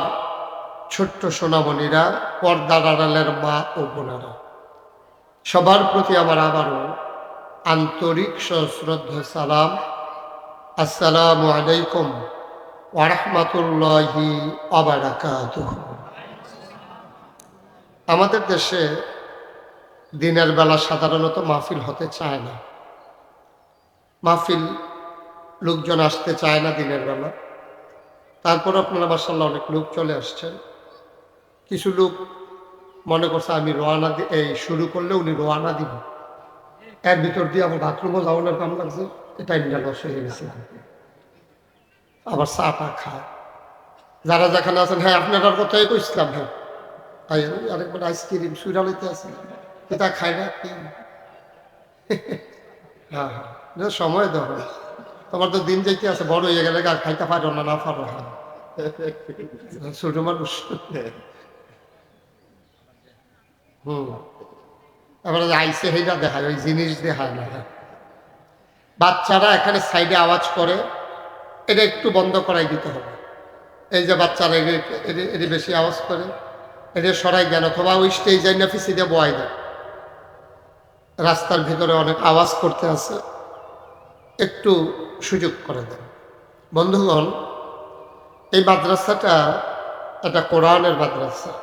S1: ছোট্ট সোনামণিরা, পর্দার আড়ালের মা ও বোনেরা, সবার প্রতি আমার আবারও আন্তরিক সশ্রদ্ধ সালাম। আসসালামু আলাইকুম ওয়া রাহমাতুল্লাহি ওয়া বারাকাতুহু। আমাদের দেশে দিনের বেলা সাধারণত মাহফিল হতে চায় না, মাহফিল লোকজন আসতে চায় না দিনের বেলা। তারপর আপনারা মাশাআল্লাহ অনেক লোক চলে আসছেন। কিছু লোক মনে করছে আমি রওনা এই শুরু করলে উনি রওনা দিব, এর ভিতর দিয়ে আমার বাথরুমও যাওয়ানোর কাম লাগছে, টাইমটা লস হয়ে গেছে। আবার চাটা খায় যারা যেখানে আছেন। হ্যাঁ, আপনার কথাই কইছিলাম। হ্যাঁ, আরেকবার আইসক্রিম সুইরা লইতে আছে, এটা খায় না কি? হ্যাঁ হ্যাঁ, সময় ধরো, তোমার তো দিন যাইতে আছে, বড় হয়ে গেলে আর খাইতে পারো না, না পারো। হ্যাঁ, ছোট মানুষ। এবারে আইসে সেইটা দেখায়, ওই জিনিস দেখায় না। বাচ্চারা এখানে সাইডে আওয়াজ করে, এটা একটু বন্ধ করাই দিতে হবে। এই যে বাচ্চারা এটা বেশি আওয়াজ করে, এটা সরাই দেন, অথবা ওই স্টেজ না পিছিয়ে দিয়ে বয়াই দেন। রাস্তার ভিতরে অনেক আওয়াজ করতে আছে, একটু সুযোগ করে দেন। বন্ধুগণ, এই মাদ্রাসাটা একটা কোরআনের মাদ্রাসা।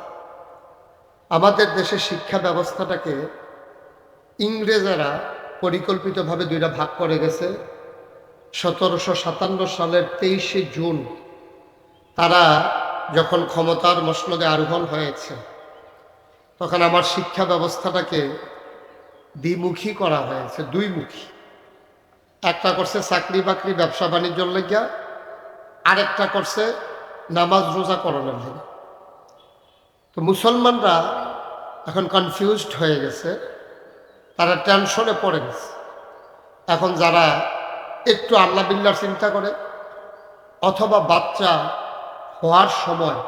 S1: আমাদের দেশের শিক্ষা ব্যবস্থাটাকে ইংরেজরা পরিকল্পিতভাবে দুইটা ভাগ করে গেছে। 1757 সালের 23শে জুন তারা যখন ক্ষমতার মসনদে আরোহণ হয়েছে, তখন আমার শিক্ষা ব্যবস্থাটাকে দ্বিমুখী করা হয়েছে, দুইমুখী। একটা করছে চাকরি বাকরি ব্যবসা বাণিজ্যর লেগিয়া, আরেকটা করছে নামাজ রোজা করানোর জন্য। তো মুসলমানরা এখন কনফিউজড হয়ে গেছে, তারা টেনশনে পড়ে গেছে। এখন যারা একটু আল্লাহ বিল্লাহর চিন্তা করে, অথবা বাচ্চা হওয়ার সময়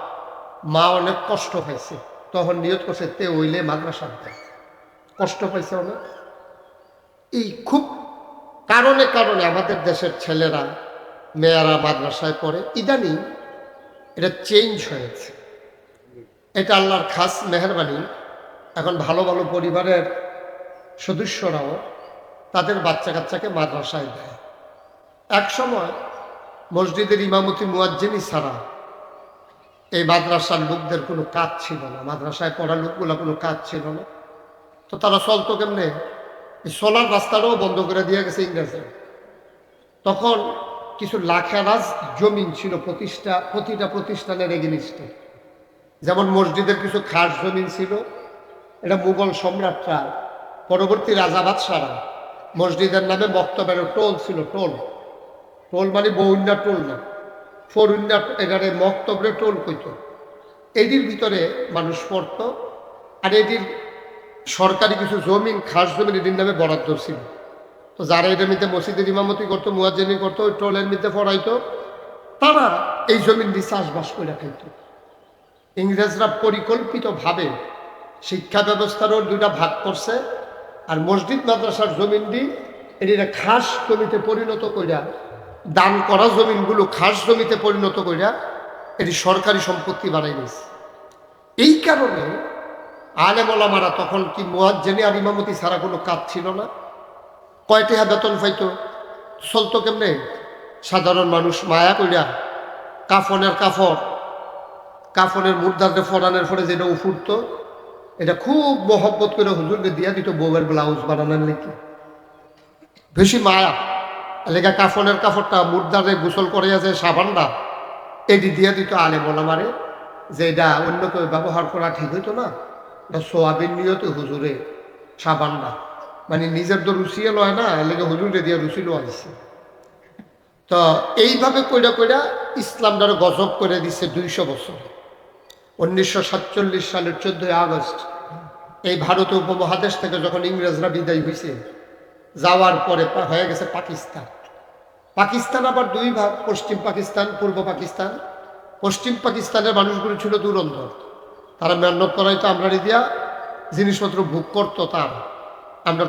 S1: মা অনেক কষ্ট পাইছে, তখন নিয়ত করছে তে ওইলে মাদ্রাসা দেয়, কষ্ট পাইছে অনেক। এই খুব কারণে কারণে আমাদের দেশের ছেলেরা মেয়েরা মাদ্রাসায় পড়ে। ইদানিং এটা চেঞ্জ হয়েছে, এটা আল্লাহর খাস মেহরবানি। এখন ভালো ভালো পরিবারের সদস্যরাও তাদের বাচ্চা কাচ্চাকে মাদ্রাসায় দেয়। এক সময় মসজিদের ইমামতি মুয়াজ্জিনি ছাড়া এই মাদ্রাসার লোকদের কোনো কাজ ছিল না, মাদ্রাসায় পড়া লোকগুলো কোনো কাজ ছিল না। তো তারা চলতো কেমনে? এই সোলার রাস্তাটাও বন্ধ করে দিয়ে গেছে ইংরেজরা। তখন কিছু লাখেরাজ জমিন ছিল প্রতিটা প্রতিষ্ঠানের এগেনিস্টে। যেমন মসজিদের কিছু খাস জমিন ছিল, এটা মুঘল সম্রাটরা, পরবর্তী রাজা বাদশারা মসজিদের নামে বক্তব্যের টোল ছিল। টোল মানে বউন্যা টোল না, ফরুন্যা, এটারে মক্তব্যের টোল কইত। এটির ভিতরে মানুষ পড়ত, আর এটির সরকারি কিছু জমিন, খাস জমিন এটির নামে বরাদ্দ ছিল। তো যারা এটার মধ্যে মসজিদের ইমামতি করতো, মুয়াজ্জিনি করতো, ওই টোলের মধ্যে পড়াইতো, তারা এই জমিন দিয়ে চাষবাস করে খাইত। ইংরেজরা পরিকল্পিতভাবে শিক্ষা ব্যবস্থারও দুইটা ভাগ করছে। আর মসজিদ মাদ্রাসার জমিনটি এটা খাস জমিতে পরিণত কইরা, দান করা জমিনগুলো খাস জমিতে পরিণত কইরা এটি সরকারি সম্পত্তি বানাই নিয়েছে। এই কারণে আলেম ওলামারা তখন কি মুয়াজ্জিন আর ইমামতি ছাড়া কোনো কাজ ছিল না। কয়টা বেতন পাইতো, চলতো কেমনে? সাধারণ মানুষ মায়া কইরা কাফনের মুর্দারকে ফরানের পরে যেটা উফুরত, এটা খুব মহব্বত করে হুজুরকে দিয়া দিত বউয়ের ব্লাউজ বানানোর লিখে। বেশি মায়া লেখা কাফনের কাপড়টা মুর্দারে গোসল করে যে সাবানটা এটি দিয়ে দিত আলেম ওলামারে, যে এটা অন্য কেউ ব্যবহার করা ঠিক হইতো না, এটা সোয়াবিন নিয়তে হুজুরে সাবানটা, মানে নিজের তো রুচিয়ে লয় না, লেগে হুজুরে দিয়ে রুচি লোয়া দিচ্ছে। তো এইভাবে কইরা কইরা ইসলামটারে গজব করে দিচ্ছে 200 বছর। 1947 সালের 14 আগস্ট এই ভারতীয় উপমহাদেশ থেকে যখন ইংরেজরা বিদায় হয়েছে, যাওয়ার পরে হয়ে গেছে পাকিস্তান। পাকিস্তান আবার দুই ভাগ, পশ্চিম পাকিস্তান, পূর্ব পাকিস্তান। পশ্চিম পাকিস্তানের মানুষগুলো ছিল দুরন্ধর, তারা মেহনত করাইতো আমরা দিয়া জিনিসপত্র ভোগ করতো,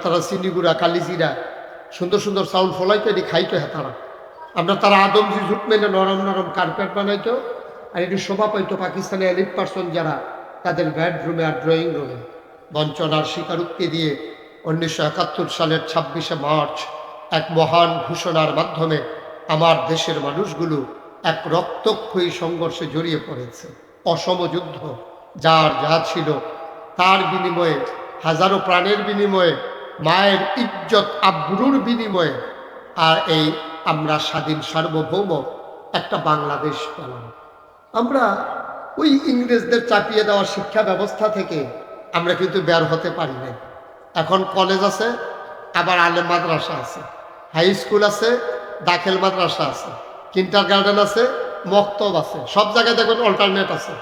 S1: তারা চিনিগুড়া কালিজিরা সুন্দর সুন্দর চাউল ফলাইতো, এটি খাইতো। হ্যাঁ তারা আদমজি জুট মেলে নরম নরম কার্পেট বানাইতো। আর এটি শোভা পাইতো পাকিস্তানের এলিট পার্সন যারা, তাদের বেডরুমে আর ড্রয়িং রুমে বঞ্চনার স্বীকারোক্তি দিয়ে 1971 সালের 26শে মার্চ এক মহান ঘোষণার মাধ্যমে আমার দেশের মানুষগুলো এক রক্তক্ষয়ী সংঘর্ষে জড়িয়ে পড়েছে। অসম যুদ্ধ, যার যা ছিল তার বিনিময়ে, হাজারো প্রাণের বিনিময়ে, মায়ের ইজ্জত আব্রুর বিনিময়ে, আর এই আমরা স্বাধীন সার্বভৌম একটা বাংলাদেশ পেলাম। আমরা ওই ইংরেজদের চাপিয়ে দেওয়া শিক্ষা ব্যবস্থা থেকে আমরা কিন্তু বের হতে পারি না। এখন কলেজ আছে, আবার আলেম মাদ্রাসা আছে, হাই স্কুল আছে, দাখিল মাদ্রাসা আছে, কিন্টার গার্ডেন আছে, মক্তব আছে, সব জায়গায় দেখবেন অল্টারনেট আছে।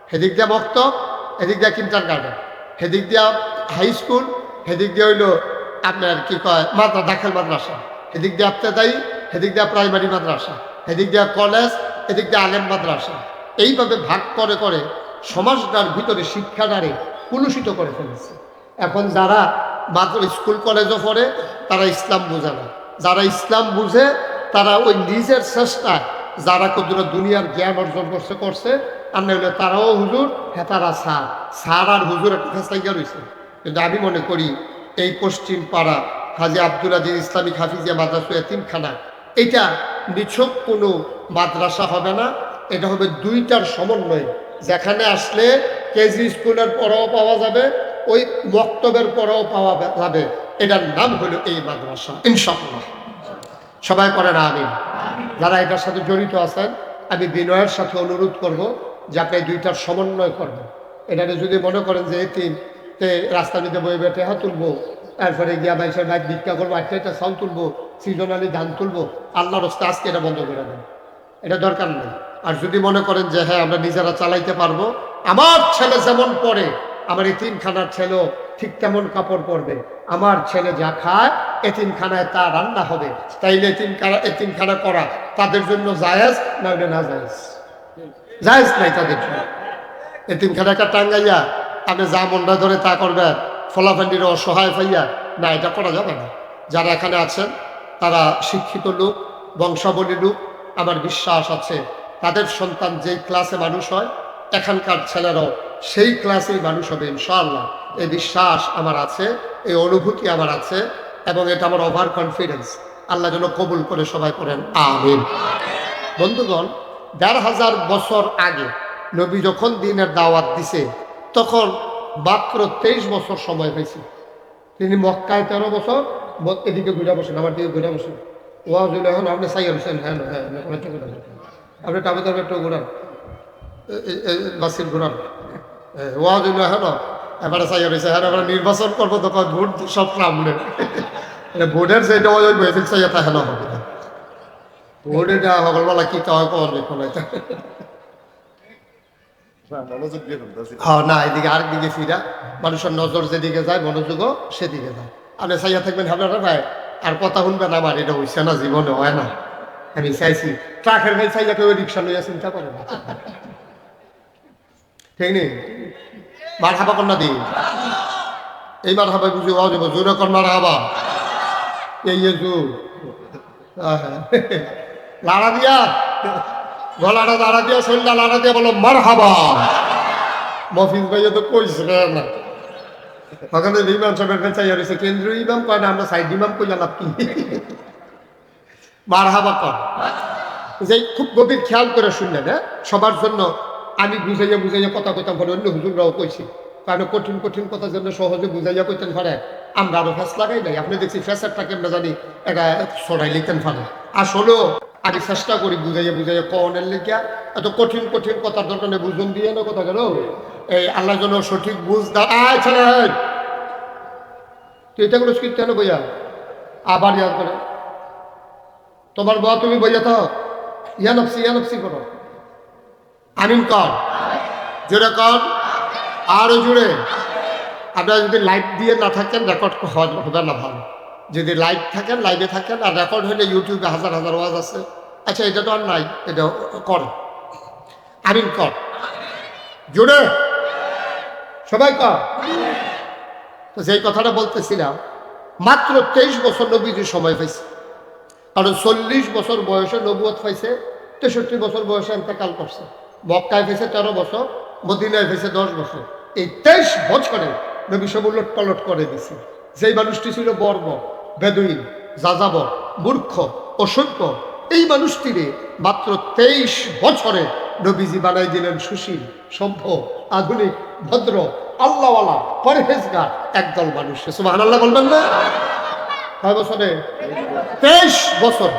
S1: সেদিক দিয়া মক্তব, এদিক দিয়া কিন্টার গার্ডেন, সেদিক দিয়া হাই স্কুল, সেদিক দিয়ে হইল আপনার কি কয় দাখিল মাদ্রাসা, এদিক দিয়ে ইবতেদায়ী, সেদিক দিয়া প্রাইমারি মাদ্রাসা, সেদিক দিয়া কলেজ, এদিক দিয়ে আলেম মাদ্রাসা। এইভাবে ভাগ করে করে সমাজটার ভিতরে শিক্ষাটারে কুলুষিত করে ফেলেছে। এখন যারা মাত্র স্কুল কলেজও পড়ে তারা ইসলাম বোঝে না, যারা ইসলাম বুঝে তারা ওই নিজের চেষ্টায় যারা কতটা দুনিয়ার জ্ঞান অর্জন করছে আর না হলে তারাও হুজুর, হ্যাঁ তারা সার আর হুজুর একটা ফেসলাইয়া রয়েছে। কিন্তু আমি মনে করি এই পশ্চিম পাড়া হাজি আব্দুল আজিজ ইসলামিক হাফিজিয়া মাদ্রাসা এতিমখানা, এটা নিছক কোনো মাদ্রাসা হবে না, এটা হবে দুইটার সমন্বয়। যেখানে আসলে কেজি স্কুলের পড়াও পাওয়া যাবে, ওই মক্তবের পড়াও পাওয়া যাবে, এটার নাম হলো এই মাদ্রাসা ইনশাআল্লাহ। সবাই পড়েন আমিন। যারা এটার সাথে জড়িত আছেন আমি বিনয়ের সাথে অনুরোধ করব যে আপনি দুইটার সমন্বয় করবেন। এটাকে যদি মনে করেন যে এতিমতে রাস্তা নিতে বই বেটে হাত তুলবো, তারপরে গিয়া মানুষের বাইক ভিক্ষা করবো, একটা চাউল তুলবো, সিজনালি ধান তুলবো, আল্লাহর রাস্তা আজকে এটা বন্ধ করে দেন, এটা দরকার নেই। আর যদি মনে করেন যে হ্যাঁ আমরা নিজেরা চালাইতে পারবো, আমার ছেলে যেমন পড়ে আমার এতিমখানার ছেলেও ঠিক তেমন কাপড় পরবে, আমার ছেলে যা খায় এতিমখানায় তা রান্না হবে, তাইলে এতিমখানা করা তাদের জন্য জায়েজ না, ওটা না জায়েজ নাই তাদের জন্য। এতিমখানাটা টাঙ্গাইয়া আপনি যা মনটা ধরে তা করবেন, ফলাফান্ডির অসহায় পাইয়া না, এটা করা যাবে না। যারা এখানে আছেন তারা শিক্ষিত লোক, বংশাবলী লোক, আমার বিশ্বাস আছে তাদের সন্তান যেই ক্লাসে মানুষ হয় এখানকার ছেলেরাও সেই ক্লাসেই মানুষ হবে ইনশাআল্লাহ। এই বিশ্বাস আমার আছে, এই অনুভূতি আমার আছে, এবং এটা আমার ওভার কনফিডেন্স। আল্লাহ যেন কবুল করে সবাই করেন আমিন। বন্ধুগণ, ১৫০০ বছর আগে নবী যখন দ্বীনের দাওয়াত দিছে তখন মাত্র 23 বছর সময় হয়েছে। তিনি মক্কায় 13 বছর, এদিকে ঘুরে বসেন, আমার দিকে ঘুরে বসেন, ওয়াজ এখন আপনি সাইয়া বসেন, হ্যাঁ হ্যাঁ আপনি টাবে টাবে একটু ঘুরান, বাসির ঘুরান, ওয়াজ এখন এবারে সাইয়া রয়েছে, হ্যাঁ এবার নির্বাচন করবো তখন ভোট সব সামনে, ভোটের যেটা ওই মেহফিল চাইয়া তা হেন হবে না, ভোট এটা সকালবেলা কি কাওয়া পাওয়ার দেখুন। হ্যাঁ না, এদিকে আরেকদিকে ফিরা, মানুষের নজর যেদিকে যায় মনোযোগও সেদিকে যায়। আপনি চাইয়া থাকবেন আপনারা ভাই আর কথা শুনবেন, আমার এটা হইছে না, জীবনে হয় না। আমি চাইছি ট্রাকের ভাই চাইয়া কেউ রিক্সা লইয়া চিন্তা করে না, ঠিক নেই? মার হাবা কন্যা দিন। এই মার হাবা বুঝে ওয়া যাবো জোরে কর মার হাবা এই জু লাড়া দিয়া গলাটা লাড়া দিয়া শরীরটা লাড়া দিয়া বলো মার হাবা। মফিজ ভাইয়া তো কইছে না ওখানে ইমাম সাহেবের চাইয়া রয়েছে কেন্দ্রীয় ইমাম কয় না আমরা সাইড ইমাম কইয়া লাভ কি মার হাবা কর। যে খুব গভীর খেয়াল করে শুনলেন হ্যাঁ সবার জন্য আমি বুঝাইয়া বুঝাইয়া কথা কইতাম পারে অন্য হুজুররাও কইছি কারণ কঠিন কঠিন কথা জন্য সহজে বুঝাইয়া কইতেন পারে আমরা আরো ফ্যাস লাগাই নাই আপনি দেখছি ফ্যাসারটা কেমন জানি এটা ছড়াই লিখতেন পারে আসলেও আমি চেষ্টা করি বুঝাইয়া বুঝাইয়া কনের লিখিয়া এত কঠিন কঠিন কথার দরকার নেই বুঝন দিয়ে না কথা গেল এই আল্লাহ যেন সঠিক বুঝ দাঁড়ায় তুই এটা করে স্ক্রিপ্ট কেন বইয়া আবার ইয়াদ করে তোমার বাবা তুমি বইয়া থাক ইয়ানফসি করো আমিন কর জোরে কর আরো জোরে। আপনারা যদি লাইভ দিয়ে না থাকেন রেকর্ড হবে না ভালো যদি লাইভ থাকেন লাইভে থাকেন আর রেকর্ড হলে ইউটিউবে হাজার হাজার ওয়াজ আছে আচ্ছা এটা তো আর নাই এটা কর আমিন কর জোরে সবাই কর। তো যেই কথাটা বলতেছিলাম মাত্র 23 বছর নবীজির সময় পাইছে কারণ 40 বছর বয়সে নবুয়ত পাইছে 63 বছর বয়সে ইন্তেকাল করছে মক্কায় পেয়েছে 13 বছর মদিনায় পেয়েছে 10 বছর এই 23 বছরে নবী সব উলট পালট করে দিছে। যেই মানুষটি ছিল বর্ব বেদুইন যাযাবর মূর্খ অসভ্য এই মানুষটিরে মাত্র 23 বছরে নবীজি বানাই দিলেন সুশীল সভ্য আধুনিক ভদ্র আল্লাহওয়ালা পরহেজগার একদল মানুষ সুবহানাল্লাহ বলবেন না কয় বছরে 23 বছর